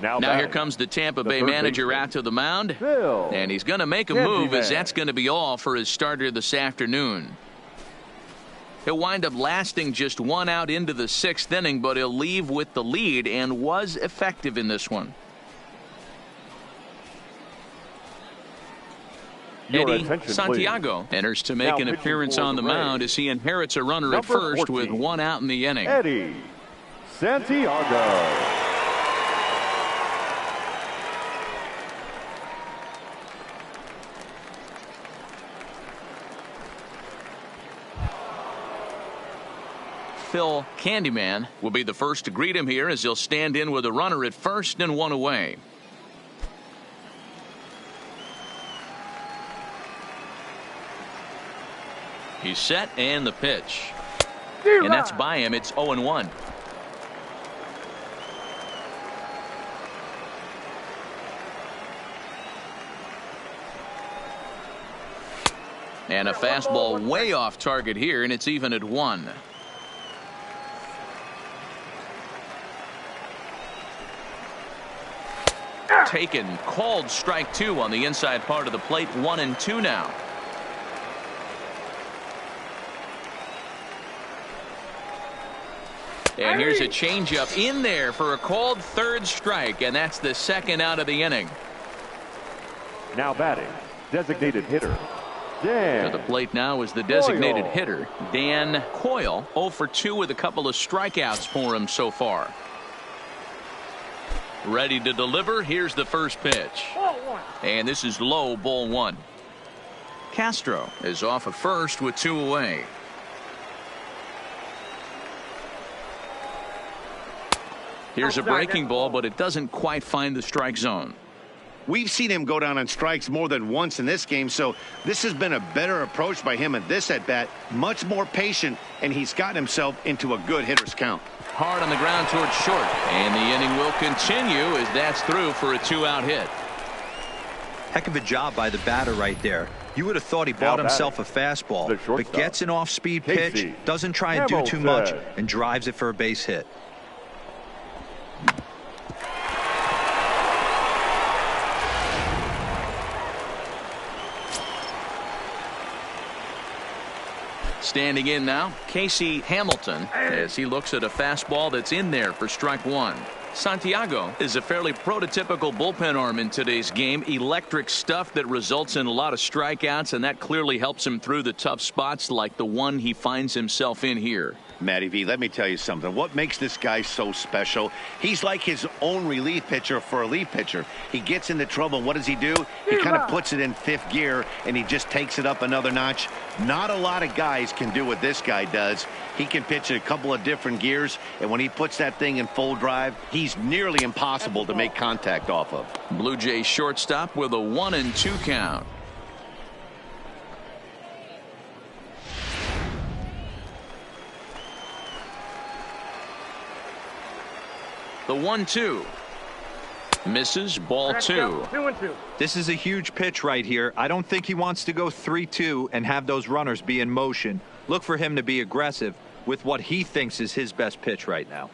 Now here comes the Tampa Bay manager out to the mound. Phil And he's going to make a move, as that's going to be all for his starter this afternoon. He'll wind up lasting just 1 out into the 6th inning, but he'll leave with the lead and was effective in this one. Eddie Santiago enters to make an appearance on the mound as he inherits a runner at first with 1 out in the inning. Eddie Santiago. Phil Candyman will be the first to greet him here as he'll stand in with a runner at first and 1 away. He's set, and the pitch. And that's by him. It's 0-1. And a fastball way off target here, and it's even at 1. Taken, called strike 2 on the inside part of the plate. 1-2 now. And here's a changeup in there for a called 3rd strike, and that's the 2nd out of the inning. Now batting, designated hitter, Dan To the plate now is the designated Coyle. hitter, Dan Coyle. 0 for 2 with a couple of strikeouts for him so far. Ready to deliver. Here's the first pitch. And this is low, ball 1. Castro is off at first with 2 away. Here's a breaking ball, but it doesn't quite find the strike zone. We've seen him go down on strikes more than once in this game, so this has been a better approach by him at this at-bat. Much more patient, and he's gotten himself into a good hitter's count. Hard on the ground towards short, and the inning will continue as that's through for a 2-out hit. Heck of a job by the batter right there. You would have thought he bought himself a fastball, but gets an off-speed pitch, Casey doesn't try and do too much, Hamilton. and drives it for a base hit. Standing in now, Casey Hamilton, as he looks at a fastball that's in there for strike 1. Santiago is a fairly prototypical bullpen arm in today's game. Electric stuff that results in a lot of strikeouts, and that clearly helps him through the tough spots like the one he finds himself in here. Matty V, let me tell you something. What makes this guy so special? He's like his own relief pitcher for a relief pitcher. He gets into trouble. What does he do? He kind of puts it in 5th gear, and he just takes it up another notch. Not a lot of guys can do what this guy does. He can pitch in a couple of different gears, and when he puts that thing in full drive, he's nearly impossible to make contact off of. Blue Jays shortstop with a 1-2 count. The 1-2 misses, ball 2. 2-2. This is a huge pitch right here. I don't think he wants to go 3-2 and have those runners be in motion. Look for him to be aggressive with what he thinks is his best pitch right now.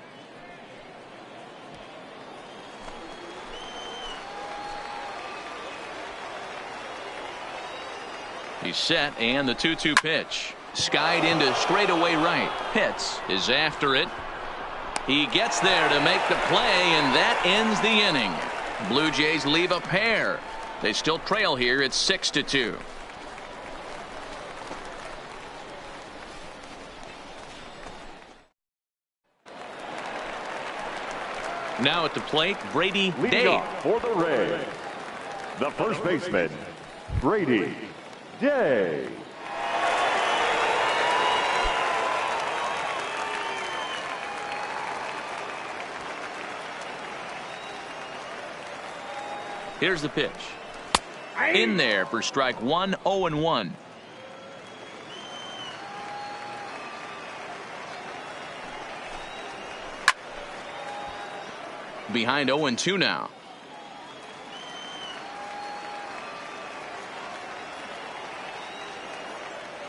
He's set, and the 2-2 pitch. Skied into straightaway right. Pitts is after it. He gets there to make the play, and that ends the inning. Blue Jays leave a pair. They still trail here. It's 6-2. Now at the plate, Brady leading Day. off for the Rays, the first baseman, Brady Day. Here's the pitch. In there for strike 1, 0-1. Behind 0-2 now.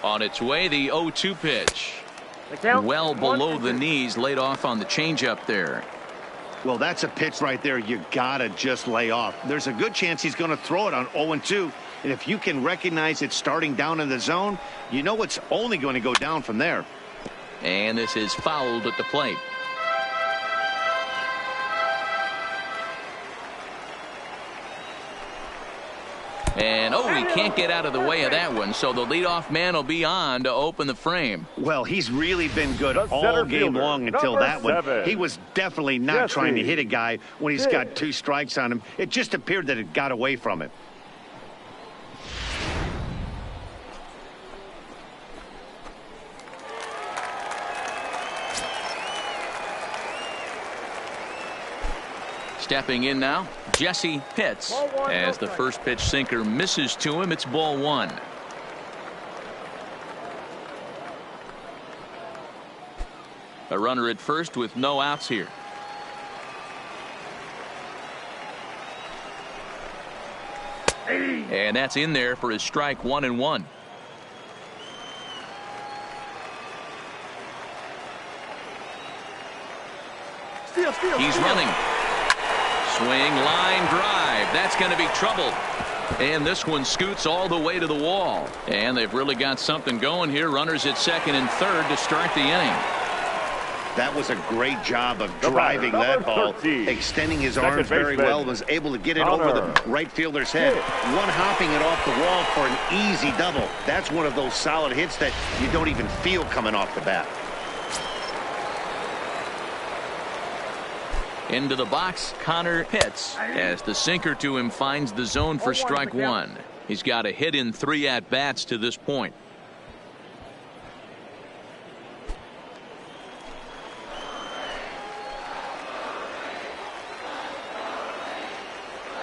On its way, the 0-2 pitch. Well below the knees, laid off on the changeup there. Well, that's a pitch right there you gotta just lay off. There's a good chance he's going to throw it on 0-2, and if you can recognize it starting down in the zone, you know it's only going to go down from there. And this is fouled at the plate. And he can't get out of the way of that one, so the leadoff man will be on to open the frame. Well, he's really been good The all center game fielder, long until number that one. 7, He was definitely not Jesse trying to hit a guy when he's got Pitt. 2 strikes on him. It just appeared that it got away from him. Stepping in now, Jesse Pitts. As the first pitch sinker misses to him, it's ball 1. A runner at first with no outs here. And that's in there for his strike 1-1. He's running. Swing, line drive. That's going to be trouble. And this one scoots all the way to the wall. And they've really got something going here. Runners at second and third to start the inning. That was a great job of driving that ball, extending his arms very well, was able to get it over the right fielder's head. One hopping it off the wall for an easy double. That's one of those solid hits that you don't even feel coming off the bat. Into the box, Connor Pitts, as the sinker to him finds the zone for strike one. He's got a hit in 3 at-bats to this point.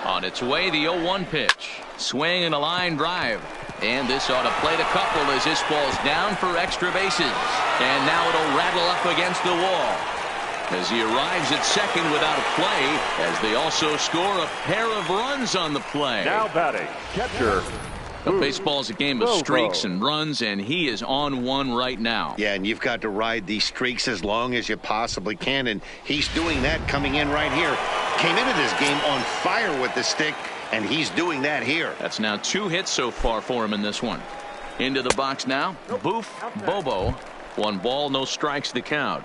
On its way, the 0-1 pitch. Swing and a line drive. And this ought to play the couple as this ball's down for extra bases. And now it'll rattle up against the wall as he arrives at second without a play, as they also score a pair of runs on the play. Now batting, catcher. Baseball's a game of streaks and runs, and he is on one right now. Yeah, and you've got to ride these streaks as long as you possibly can, and he's doing that coming in right here. Came into this game on fire with the stick, and he's doing that here. That's now 2 hits so far for him in this one. Into the box now, Boof Bobo. 1 ball, no strikes the count.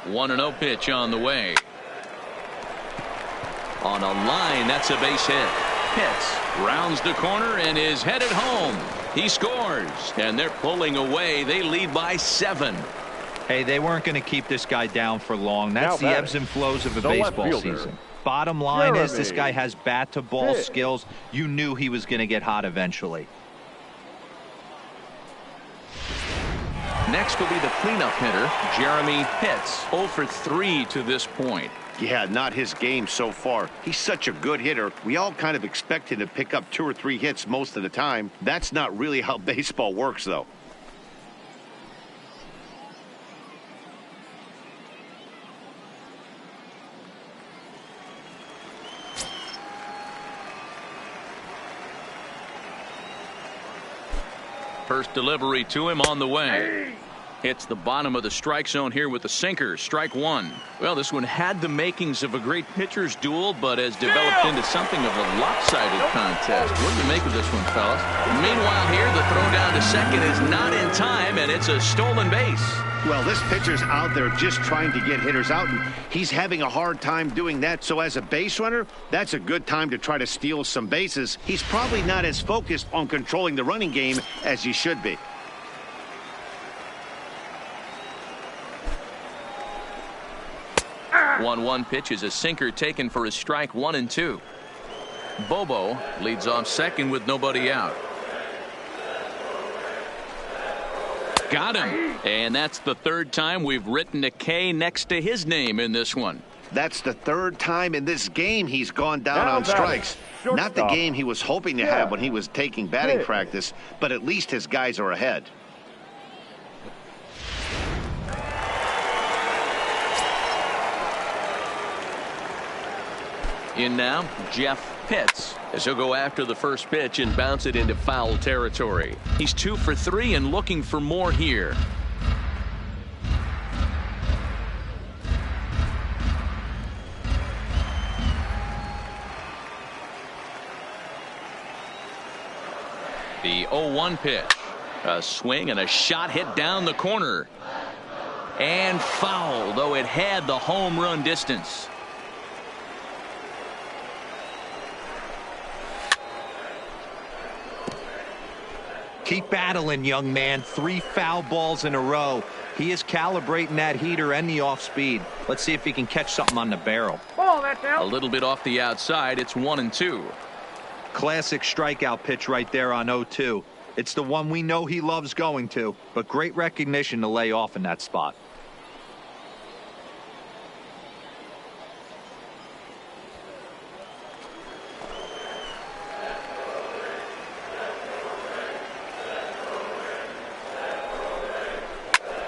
One 1-0 pitch on the way. On a line, that's a base hit. Pitts rounds the corner and is headed home. He scores, and they're pulling away. They lead by 7. Hey, they weren't going to keep this guy down for long. That's the ebbs and flows of a baseball season. Bottom line is this guy has bat-to-ball skills. You knew he was going to get hot eventually. Next will be the cleanup hitter, Jeremy Pitts, 0 for 3 to this point. Yeah, not his game so far. He's such a good hitter. We all kind of expect him to pick up 2 or 3 hits most of the time. That's not really how baseball works, though. First delivery to him on the way. Hits the bottom of the strike zone here with the sinker. Strike 1. Well, this one had the makings of a great pitcher's duel, but has developed into something of a lopsided contest. What do you make of this one, fellas? Meanwhile here, the throw down to second is not in time, and it's a stolen base. Well, this pitcher's out there just trying to get hitters out, and he's having a hard time doing that. So as a base runner, that's a good time to try to steal some bases. He's probably not as focused on controlling the running game as he should be. One pitch is a sinker taken for his strike 1 and 2. Bobo leads off second with nobody out. Got him. And that's the 3rd time we've written a K next to his name in this one. That's the 3rd time in this game he's gone down on strikes. Not the game he was hoping to have when he was taking batting practice, but at least his guys are ahead. In now, Jeff Pitts, as he'll go after the first pitch and bounce it into foul territory. He's 2 for 3 and looking for more here. The 0-1 pitch. A swing and a shot hit down the corner. And foul, though it had the home run distance. Keep battling, young man. 3 foul balls in a row. He is calibrating that heater and the off speed. Let's see if he can catch something on the barrel. A little bit off the outside. It's 1 and 2. Classic strikeout pitch right there on 0-2. It's the one we know he loves going to, but great recognition to lay off in that spot.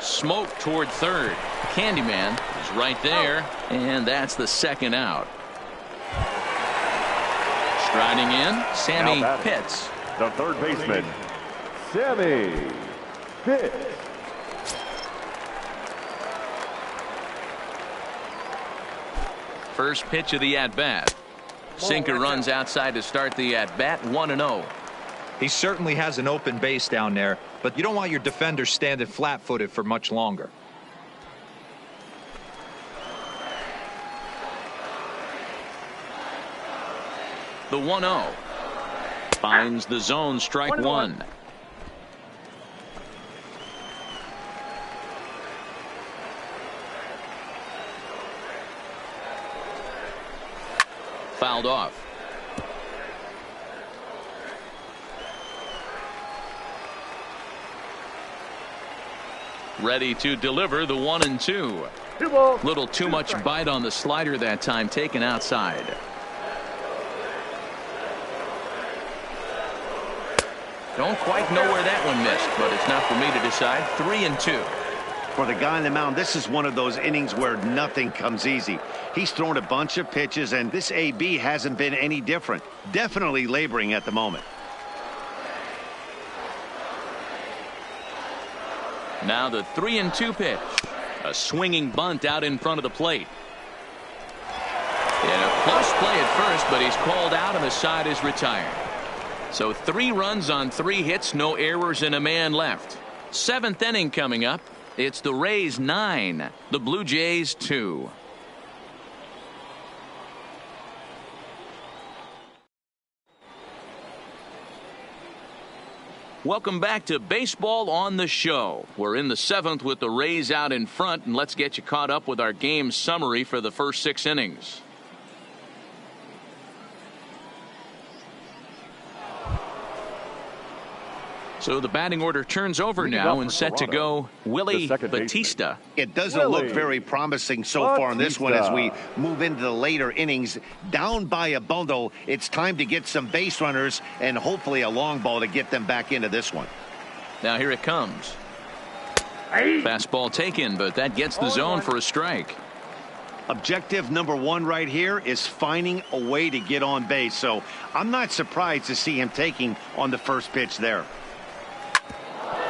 Smoke toward third. Candyman is right there, and that's the second out. Striding in, Sammy Pitts. The third baseman, Sammy Pitts. First pitch of the at-bat. Sinker runs outside to start the at-bat, 1-0. He certainly has an open base down there, but you don't want your defender standing flat-footed for much longer. The 1-0. Finds the zone, strike one. Fouled off. Ready to deliver the 1-2. Little too much bite on the slider that time, taken outside. Don't quite know where that one missed, but it's not for me to decide. 3-2. For the guy on the mound, this is one of those innings where nothing comes easy. He's thrown a bunch of pitches, and this AB hasn't been any different. Definitely laboring at the moment. Now the 3-2 pitch. A swinging bunt out in front of the plate. And a close play at first, but he's called out and the side is retired. So 3 runs on 3 hits, no errors, and a man left. 7th inning coming up. It's the Rays 9, the Blue Jays 2. Welcome back to Baseball on the Show. We're in the 7th with the Rays out in front, and let's get you caught up with our game summary for the first 6 innings. So the batting order turns over now and set to go Willie Batista. It doesn't look very promising so far in this one as we move into the later innings. Down by a bundle, it's time to get some base runners and hopefully a long ball to get them back into this one. Now here it comes. Fastball taken, but that gets the zone for a strike. Objective number 1 right here is finding a way to get on base. So I'm not surprised to see him taking on the first pitch there.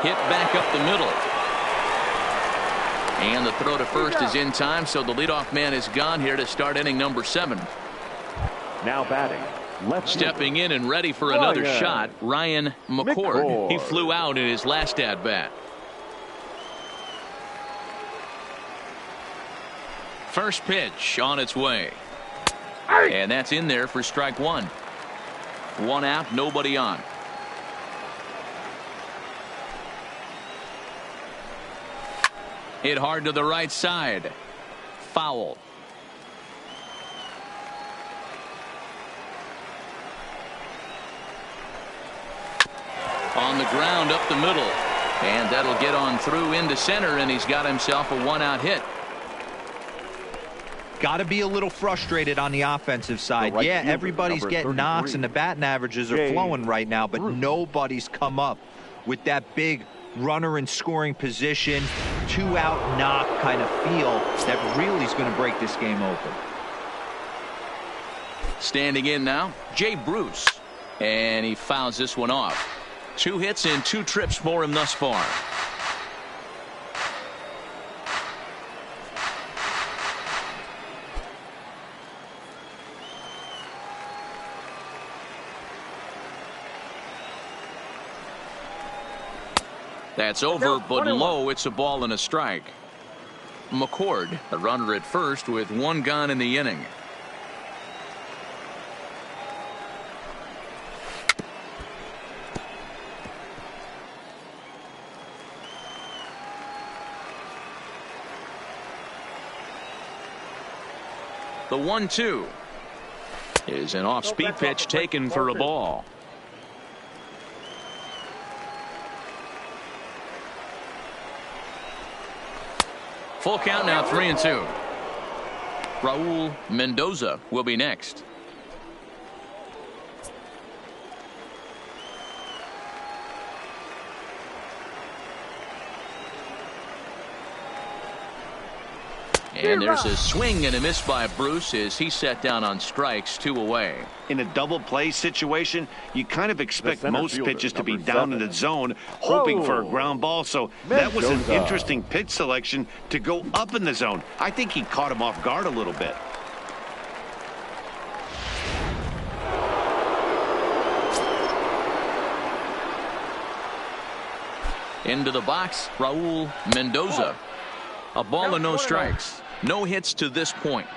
Hit back up the middle. And the throw to first is in time, so the leadoff man is gone here to start inning number 7. Now batting. Stepping in and ready for another shot, Ryan McCord. He flew out in his last at-bat. First pitch on its way. And that's in there for strike 1. 1 out, nobody on. Hit hard to the right side. Foul. On the ground up the middle. And that'll get on through into center, and he's got himself a 1-out hit. Got to be a little frustrated on the offensive side. Yeah, everybody's getting knocks and the batting averages are flowing right now, but nobody's come up with that big runner in scoring position, 2-out knock kind of feel that really is going to break this game open. Standing in now, Jay Bruce. And he fouls this one off. 2 hits and 2 trips for him thus far. That's over, but low. It's a ball and a strike. McCord, a runner at first with 1 gone in the inning. The 1-2 is an off-speed pitch taken for a ball. Full count now, 3-2. Raul Mendoza will be next. And there's a swing and a miss by Bruce as he set down on strikes, 2 away. In a double play situation, you kind of expect most pitches to be down in the zone, hoping for a ground ball. So that was an interesting pitch selection to go up in the zone. I think he caught him off guard a little bit. Into the box, Raul Mendoza. A ball and no strikes. No hits to this point.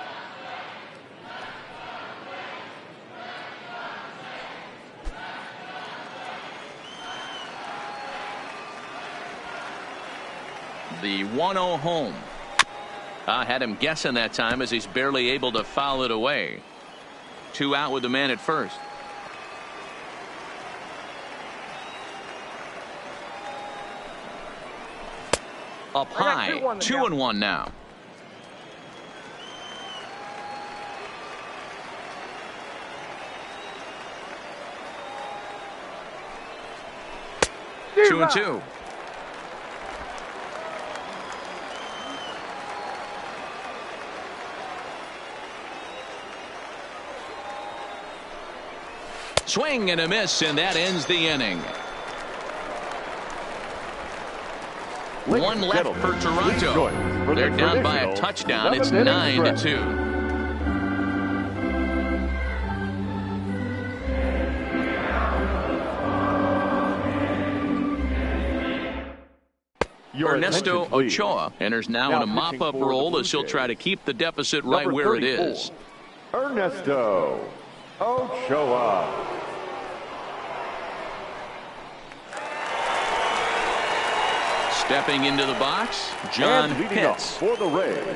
The 1-0 home. I had him guessing that time as he's barely able to foul it away. 2 out with the man at first. Up high, 2-1 now. Two and two. Swing and a miss, and that ends the inning. One left for Toronto. They're down by a touchdown. It's 9-2. Ernesto Ochoa enters now in a mop-up role as he'll try to keep the deficit right where it is. Ernesto Ochoa. Stepping into the box, John Pitts. For the Rays,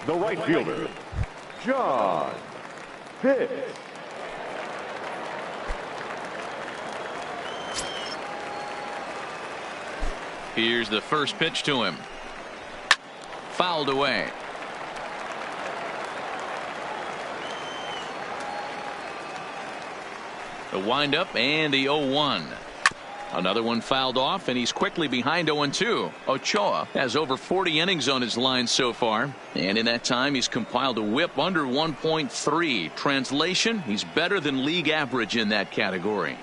the right fielder, John Pitts. Here's the first pitch to him. Fouled away. The windup and the 0-1. Another one fouled off, and he's quickly behind 0-2. Ochoa has over 40 innings on his line so far, and in that time he's compiled a whip under 1.3. Translation, he's better than league average in that category.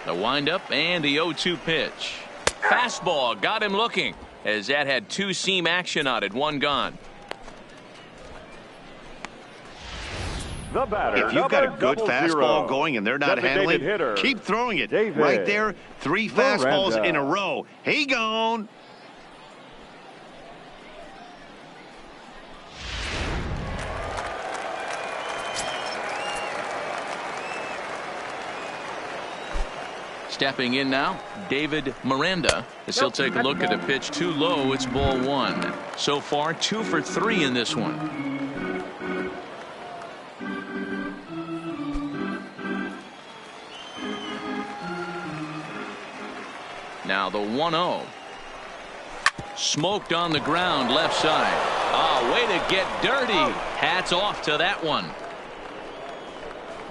The windup and the 0-2 pitch. Fastball got him looking, as that had 2-seam action on it. 1 gone. If you've got a good fastball going and they're not handling, keep throwing it. Right there, 3 fastballs in a row. He gone. Stepping in now, David Miranda, as he'll take a look at a pitch too low. It's ball 1. So far, 2 for 3 in this one. Now the 1-0. Smoked on the ground left side. Ah, way to get dirty. Hats off to that one.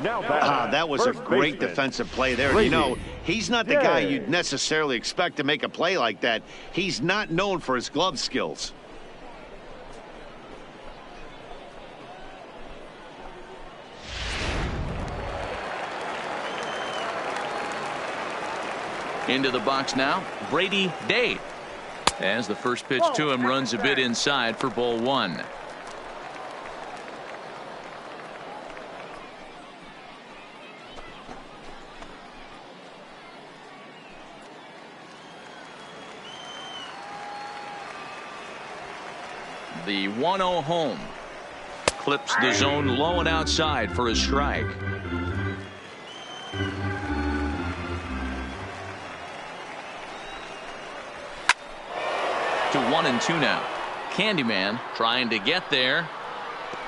That was a great defensive play there. You know, he's not the guy you'd necessarily expect to make a play like that. He's not known for his glove skills. Into the box now, Brady Day. As the first pitch to him runs a bit inside for ball 1. The 1-0 home. Clips the zone low and outside for a strike. To 1-2 now. Candyman trying to get there,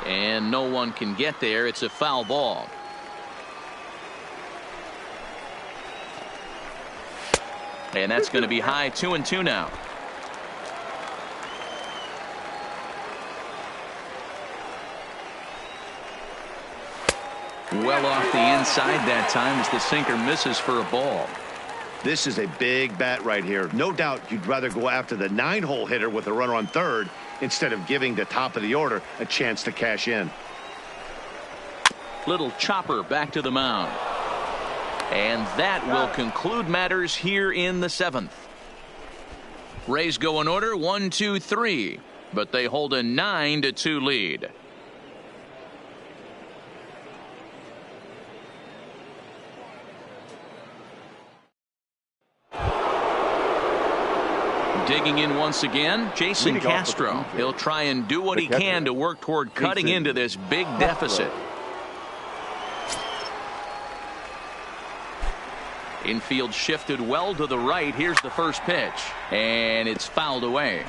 and no one can get there. It's a foul ball. And that's going to be high. 2-2 now. Well off the inside that time as the sinker misses for a ball. This is a big bat right here. No doubt you'd rather go after the 9-hole hitter with a runner on third instead of giving the top of the order a chance to cash in. Little chopper back to the mound. And that will conclude matters here in the 7th. Rays go in order 1, 2, 3, but they hold a 9-2 lead. Digging in once again, Jason Castro. He'll try and do what he can to work toward cutting into this big deficit. Infield shifted well to the right. Here's the first pitch, and it's fouled away.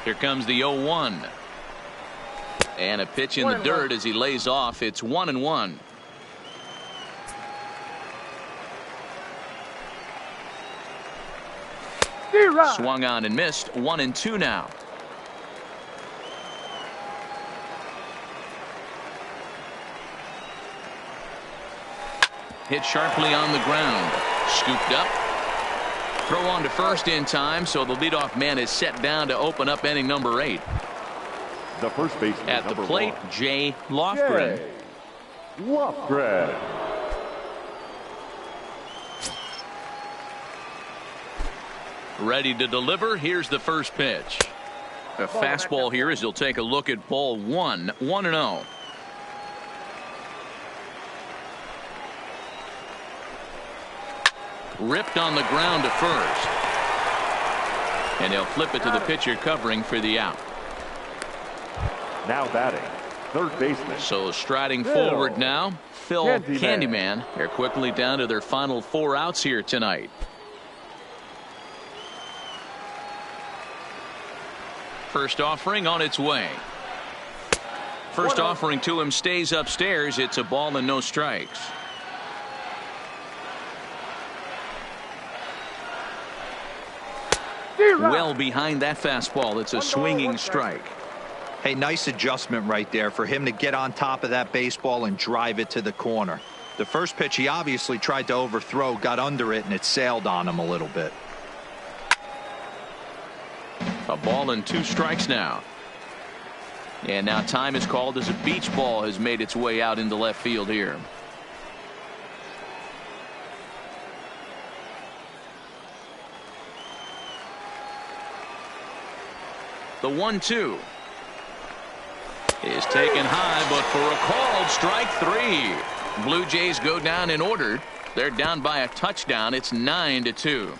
Here comes the 0-1. And a pitch in the dirt as he lays off. It's 1-1. Swung on and missed. 1-2 now. Hit sharply on the ground. Scooped up. Throw on to first in time, so the leadoff man is set down to open up inning number 8. The first baseman at the plate, 1. Jay Lofgren. Lofgren. Ready to deliver. Here's the first pitch. A fastball here as he'll take a look at ball 1. 1-0. Ripped on the ground to first. And he'll flip it to the pitcher covering for the out. Now batting, third baseman. So striding forward now, Phil Candyman. They're quickly down to their final 4 outs here tonight. First offering on its way. First offering to him stays upstairs. It's a ball and no strikes. Well behind that fastball. It's a swinging strike. Hey, nice adjustment right there for him to get on top of that baseball and drive it to the corner. The first pitch he obviously tried to overthrow, got under it, and it sailed on him a little bit. A ball and 2 strikes now. And now time is called as a beach ball has made its way out into left field here. The 1-2 is taken high, but for a called strike 3. Blue Jays go down in order. They're down by a touchdown. It's 9-2.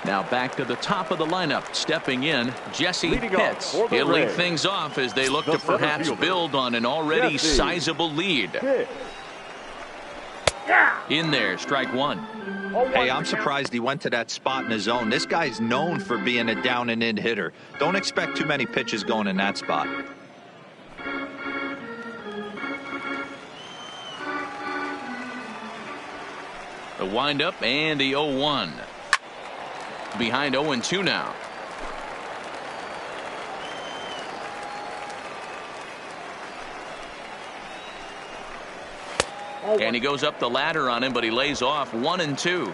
Now back to the top of the lineup. Stepping in, Jesse Pitts. He'll lead things off as they look to perhaps build on an already sizable lead. In there, strike 1. Hey, I'm surprised he went to that spot in his zone. This guy's known for being a down and in hitter. Don't expect too many pitches going in that spot. The windup and the 0-1. Behind 0-2 now. And he goes up the ladder on him, but he lays off. 1-2.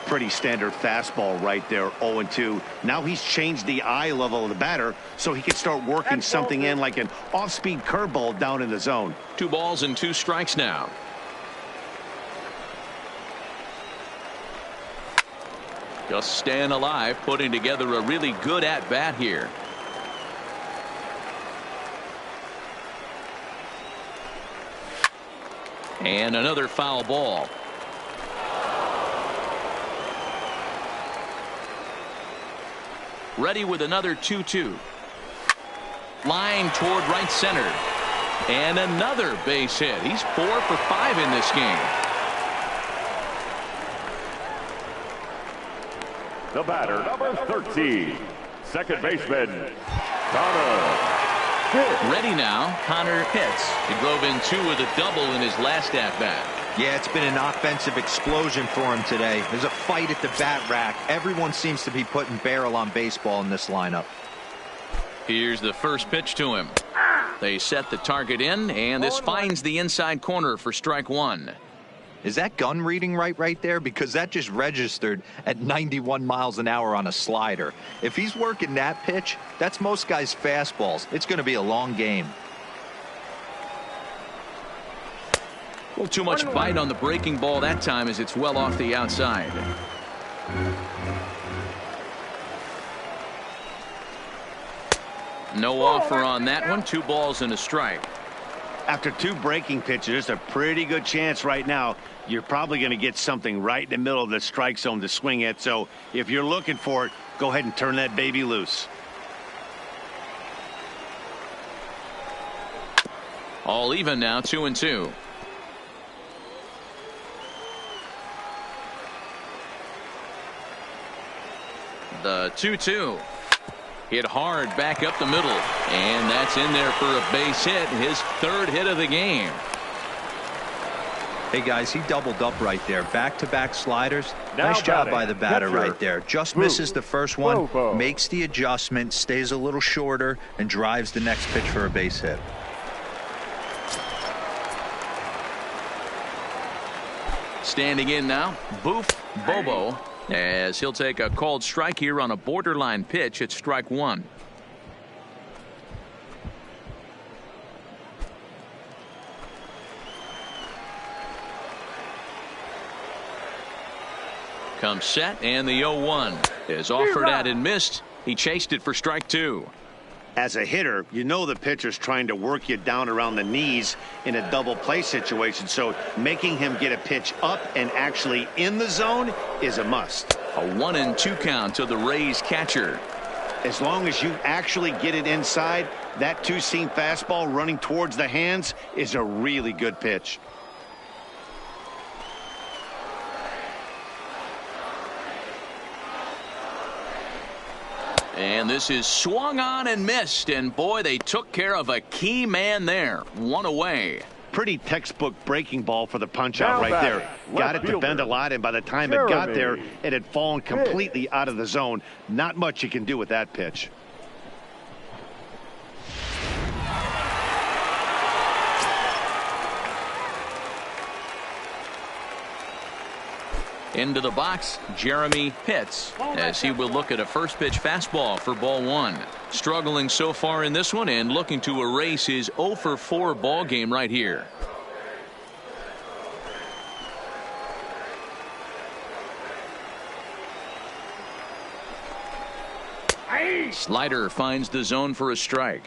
Pretty standard fastball right there. 0-2. Now he's changed the eye level of the batter so he can start working something in like an off-speed curveball down in the zone. 2 balls and 2 strikes now. Just staying alive, putting together a really good at-bat here. And another foul ball. Ready with another 2-2. Line toward right center. And another base hit. He's 4 for 5 in this game. The batter, number 13, second baseman, Connor Pitts. Ready now, Connor Pitts. He drove in 2 with a double in his last at-bat. Yeah, it's been an offensive explosion for him today. There's a fight at the bat rack. Everyone seems to be putting barrel on baseball in this lineup. Here's the first pitch to him. They set the target in, and this finds the inside corner for strike one. Is that gun reading right there? Because that just registered at 91 miles an hour on a slider. If he's working that pitch, that's most guys' fastballs. It's going to be a long game. A little too much bite on the breaking ball that time as it's well off the outside. No offer on that one. 2 balls and a strike. After 2 breaking pitches, there's a pretty good chance right now you're probably going to get something right in the middle of the strike zone to swing at. So if you're looking for it, go ahead and turn that baby loose. All even now, 2-2. The 2-2. Hit hard back up the middle, and that's in there for a base hit, his 3rd hit of the game. Hey guys, he doubled up right there. Back-to-back sliders. Now nice job batting, by the batter catcher, right there. Just Bruce misses the first one, Bobo. makes the adjustment, stays a little shorter, and drives the next pitch for a base hit. Standing in now, Boof Bobo, as he'll take a called strike here on a borderline pitch at strike one. Comes set, and the 0-1 is offered at and missed. He chased it for strike two. As a hitter, you know the pitcher's trying to work you down around the knees in a double play situation. So making him get a pitch up and actually in the zone is a must. A 1-2 count to the Rays catcher. As long as you actually get it inside, that two-seam fastball running towards the hands is a really good pitch. And this is swung on and missed, and boy, they took care of a key man there. One away. Pretty textbook breaking ball for the punch out right there. Got it to bend a lot, and by the time it got there, it had fallen completely out of the zone. Not much you can do with that pitch. Into the box, Jeremy Pitts, as he will look at a first pitch fastball for ball one. Struggling so far in this one and looking to erase his 0-for-4 ball game right here. Slider finds the zone for a strike.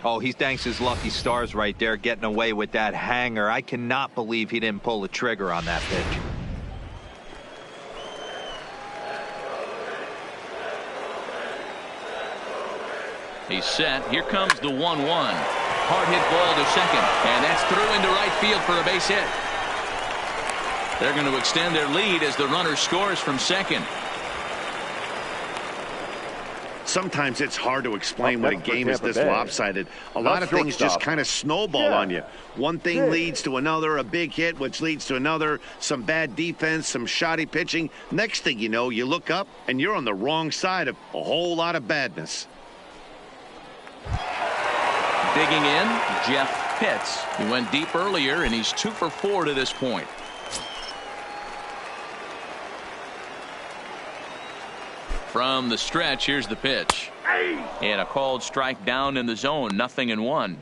Oh, he thanks his lucky stars right there, getting away with that hanger. I cannot believe he didn't pull the trigger on that pitch. He's set. Here comes the 1-1. Hard hit ball to second, and that's through into right field for a base hit. They're going to extend their lead as the runner scores from second. Sometimes it's hard to explain when a game is this lopsided. A lot of things just kind of snowball on you. One thing leads to another, a big hit, which leads to another, some bad defense, some shoddy pitching. Next thing you know, you look up and you're on the wrong side of a whole lot of badness. Digging in, Jeff Pitts. He went deep earlier, and he's 2-for-4 to this point. From the stretch, here's the pitch. And a called strike down in the zone, 0-1.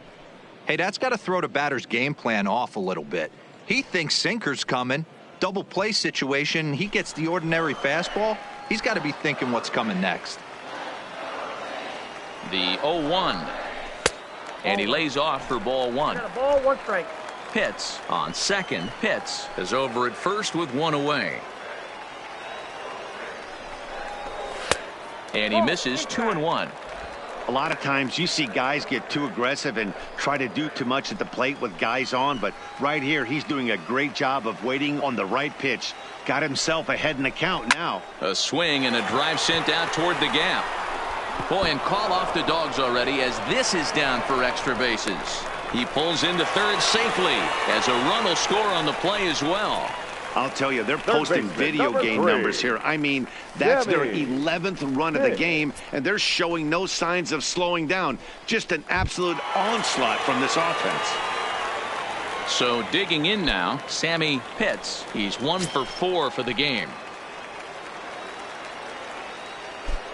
Hey, that's got to throw the batter's game plan off a little bit. He thinks sinker's coming. Double play situation. He gets the ordinary fastball. He's got to be thinking what's coming next. The 0-1. And he lays off for ball one. Ball, 1 strike. Pitts on second. Pitts is over at first with 1 away. And he misses 2-1. A lot of times you see guys get too aggressive and try to do too much at the plate with guys on, but right here he's doing a great job of waiting on the right pitch. Got himself ahead in the count now. A swing and a drive sent out toward the gap. Boy, and call off the Dogs already as this is down for extra bases. He pulls into third safely as a run will score on the play as well. I'll tell you, they're posting video game numbers here. I mean, that's their 11th run of the game, and they're showing no signs of slowing down. Just an absolute onslaught from this offense. So digging in now, Sammy Pitts. He's 1 for 4 for the game.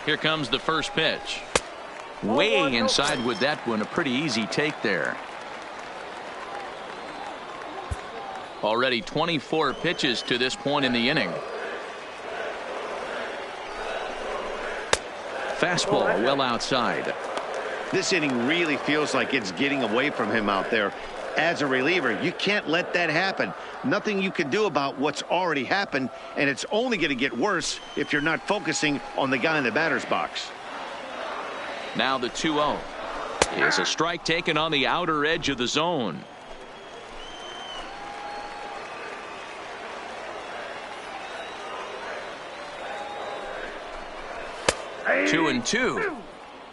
Here comes the first pitch. Way inside with that one. A pretty easy take there. Already 24 pitches to this point in the inning. Fastball well outside. This inning really feels like it's getting away from him out there. As a reliever, you can't let that happen. Nothing you can do about what's already happened, and it's only going to get worse if you're not focusing on the guy in the batter's box. Now the 2-0 is a strike taken on the outer edge of the zone. Hey. 2-2.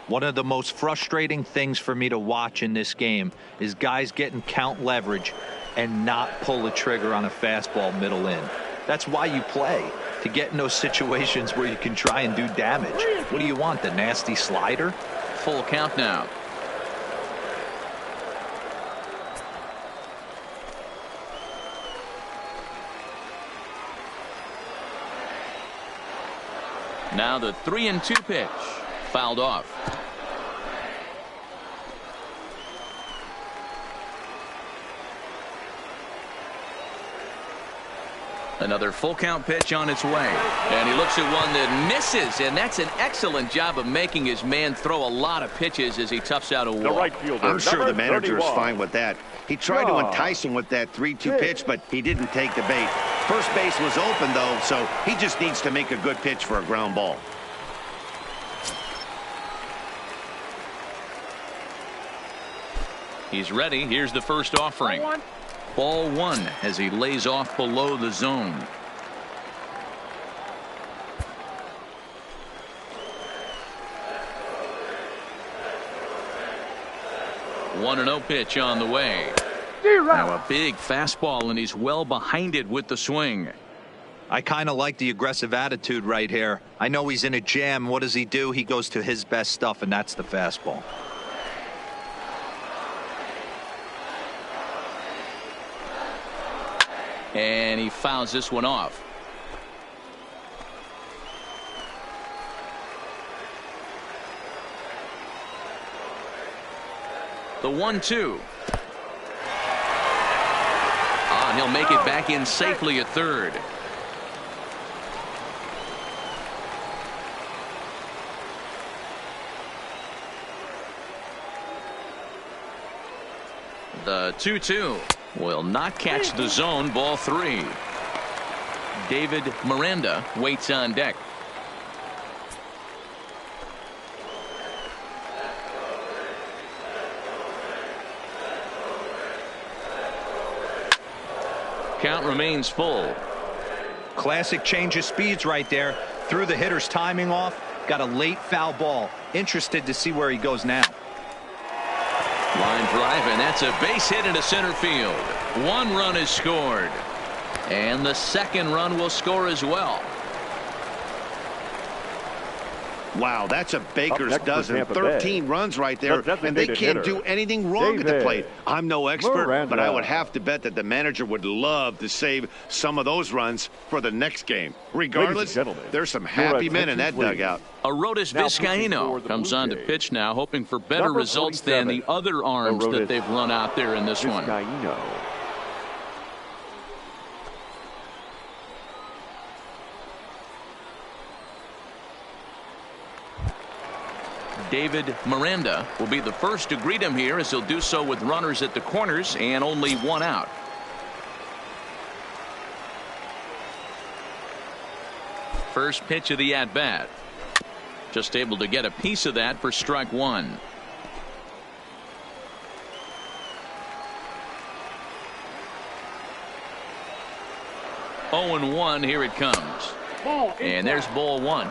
One of the most frustrating things for me to watch in this game is guys getting count leverage and not pull the trigger on a fastball middle in. That's why you play, to get in those situations where you can try and do damage. What do you want, the nasty slider? Full count now. Now the 3-2 pitch. Fouled off. Another full count pitch on its way. And he looks at one that misses, and that's an excellent job of making his man throw a lot of pitches as he toughs out a walk. Right fielder, I'm sure the manager is 31. fine with that. He tried to entice him with that 3-2 pitch, but he didn't take the bait. First base was open, though, so he just needs to make a good pitch for a ground ball. He's ready. Here's the first offering. Ball 1 as he lays off below the zone. One 1-0 pitch on the way. Now a big fastball, and he's well behind it with the swing. I kind of like the aggressive attitude right here. I know he's in a jam. What does he do? He goes to his best stuff, and that's the fastball. And he fouls this one off. The 1-2. And he'll make it back in safely at third. The 2-2 will not catch the zone. Ball 3. David Miranda waits on deck. Count remains full. Classic change of speeds right there. Threw the hitter's timing off. Got a late foul ball. Interested to see where he goes now. Line drive, and that's a base hit into center field. 1 run is scored. And the second run will score as well. Wow, that's a baker's dozen. 13 runs right there, and they can't do anything wrong at the plate. I'm no expert, but I would have to bet that the manager would love to save some of those runs for the next game. Regardless, there's some happy men in that dugout. Arodys Vizcaino comes on to pitch now, hoping for better results than the other arms that they've run out there in this one. David Miranda will be the first to greet him here, as he'll do so with runners at the corners and only 1 out. First pitch of the at-bat. Just able to get a piece of that for strike 1. Oh, 0-1. Here it comes. And there's ball 1.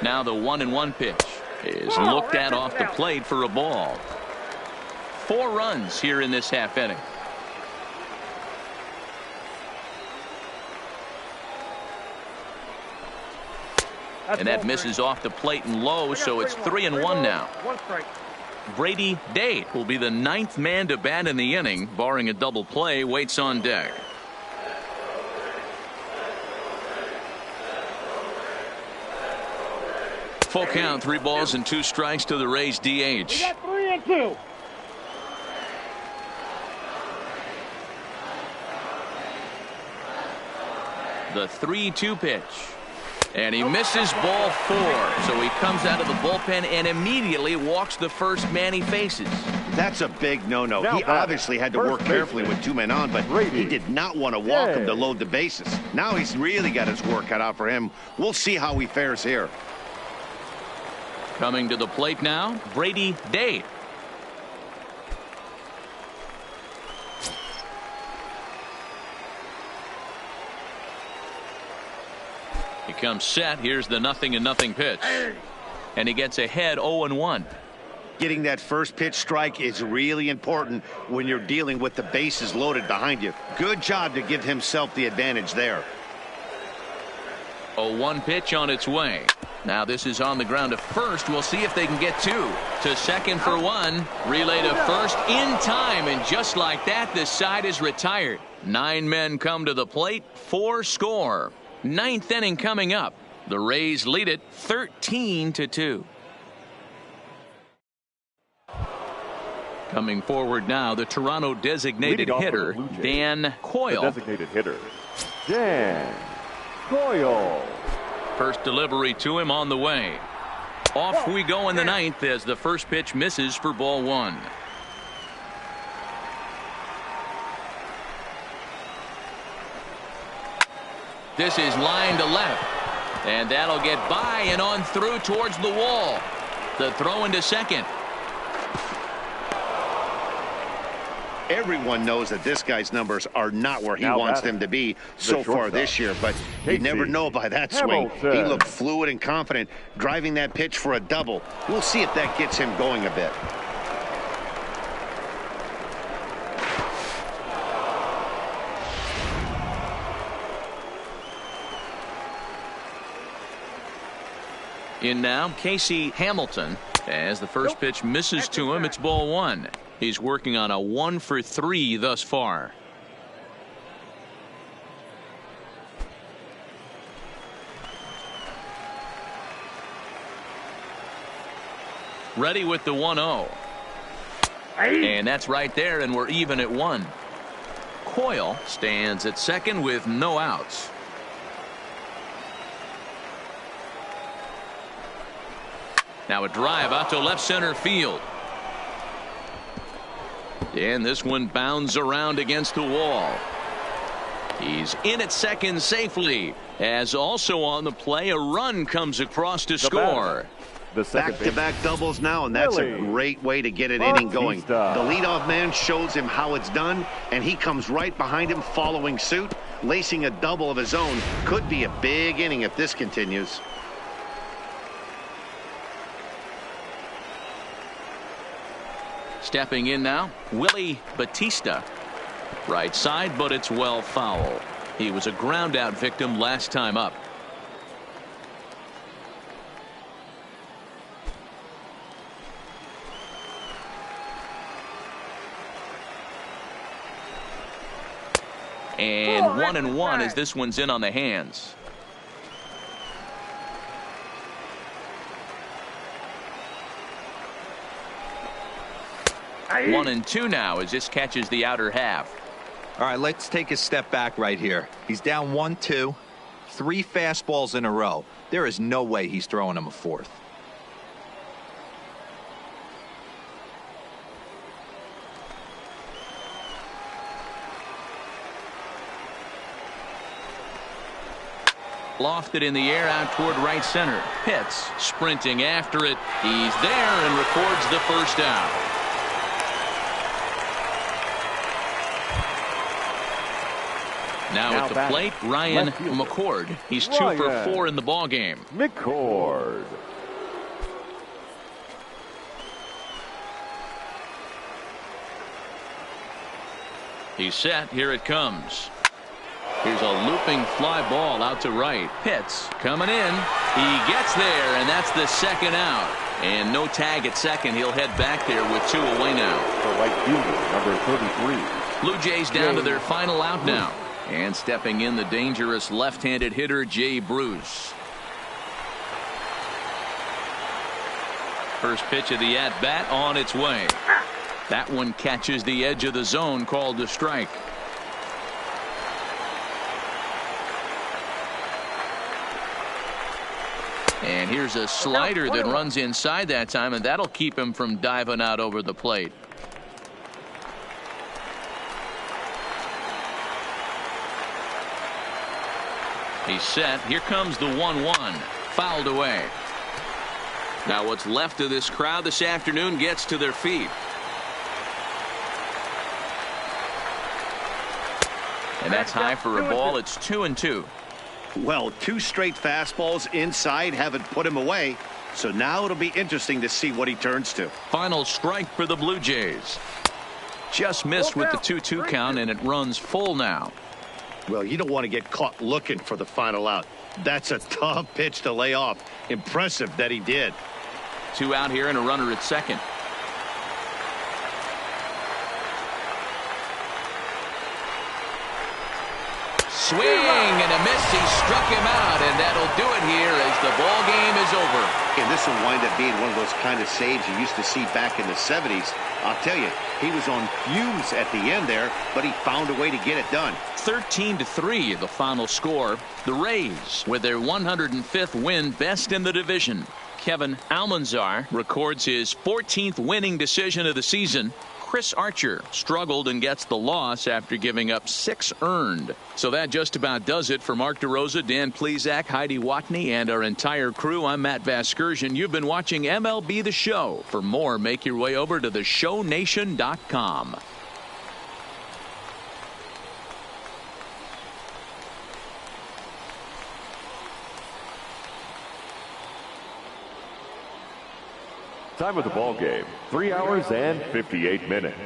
Now the 1-1 pitch is looked at off the plate for a ball. 4 runs here in this half inning. And that misses off the plate and low, so it's 3-1 now. Brady Day will be the 9th man to bat in the inning, barring a double play, waits on deck. Full count, 3 balls and 2 strikes to the Rays DH. We got 3-2. The 3-2 pitch. And he misses ball 4. So he comes out of the bullpen and immediately walks the first man he faces. That's a big no-no. Now He obviously had to work carefully with 2 men on, but he did not want to walk him to load the bases. Now he's really got his work cut out for him. We'll see how he fares here. Coming to the plate now, Brady Day. He comes set. Here's the 0-0 pitch. And he gets ahead 0-1. Getting that first pitch strike is really important when you're dealing with the bases loaded behind you. Good job to give himself the advantage there. 0-1 pitch on its way. Now this is on the ground to first. We'll see if they can get 2. To second for 1. Relay to first in time. And just like that, this side is retired. 9 men come to the plate. 4 score. 9th inning coming up. The Rays lead it 13-2. Coming forward now, the Toronto designated hitter, Dan Coyle. The designated hitter, Dan Coyle. First delivery to him on the way. Off we go in the 9th as the first pitch misses for ball 1. This is line to left. And that'll get by and on through towards the wall. The throw into second. Everyone knows that this guy's numbers are not where he wants them to be so far this year, but you never know by that swing. He looked fluid and confident driving that pitch for a double. We'll see if that gets him going a bit. In now, Casey Hamilton. As the first pitch misses to him, it's ball 1. He's working on a 1 for 3 thus far. Ready with the 1-0. And that's right there, and we're even at 1. Coyle stands at second with no outs. Now a drive out to left center field. And this one bounds around against the wall. He's in at second safely. As also on the play, a run comes across to score. Back-to-back doubles now, and that's a great way to get an inning going. The leadoff man shows him how it's done, and he comes right behind him following suit. Lacing a double of his own could be a big inning if this continues. Stepping in now, Willie Batista. Right side, but it's well foul. He was a ground out victim last time up. And 1-1 as this one's in on the hands. One and 2 now as this catches the outer half. All right, let's take a step back right here. He's down 1-2, 3 fastballs in a row. There is no way he's throwing him a 4th. Lofted in the air out toward right center. Pitts sprinting after it. He's there and records the first out. Now at the plate, Ryan McCord. He's 2 for 4 in the ball game. McCord. He's set. Here it comes. Here's a looping fly ball out to right. Pitts coming in. He gets there, and that's the second out. And no tag at second. He'll head back there with 2 away now. For right fielder, number 33. Blue Jays down to their final out now. And stepping in, the dangerous left-handed hitter, Jay Bruce. First pitch of the at-bat on its way. That one catches the edge of the zone, called a strike. And here's a slider that runs inside that time, and that'll keep him from diving out over the plate. He's set. Here comes the 1-1. Fouled away. Now what's left of this crowd this afternoon gets to their feet. And that's high for a ball. It's 2-2. Well, 2 straight fastballs inside haven't put him away. So now it'll be interesting to see what he turns to. Final strike for the Blue Jays. Just missed with the 2-2 count, and it runs full now. Well, you don't want to get caught looking for the final out. That's a tough pitch to lay off. Impressive that he did. 2 out here and a runner at second. Swing and a miss. He struck him out, and that'll do it here as the ball game is over. And this will wind up being one of those kind of saves you used to see back in the 70s. I'll tell you, he was on fumes at the end there, but he found a way to get it done. 13-3 the final score. The Rays with their 105th win, best in the division. Kevin Almanzar records his 14th winning decision of the season. Chris Archer struggled and gets the loss after giving up 6 earned. So that just about does it for Mark DeRosa, Dan Plesac, Heidi Watney, and our entire crew. I'm Matt Vasgersian. You've been watching MLB The Show. For more, make your way over to theshownation.com. Time of the ball game, 3 hours and 58 minutes.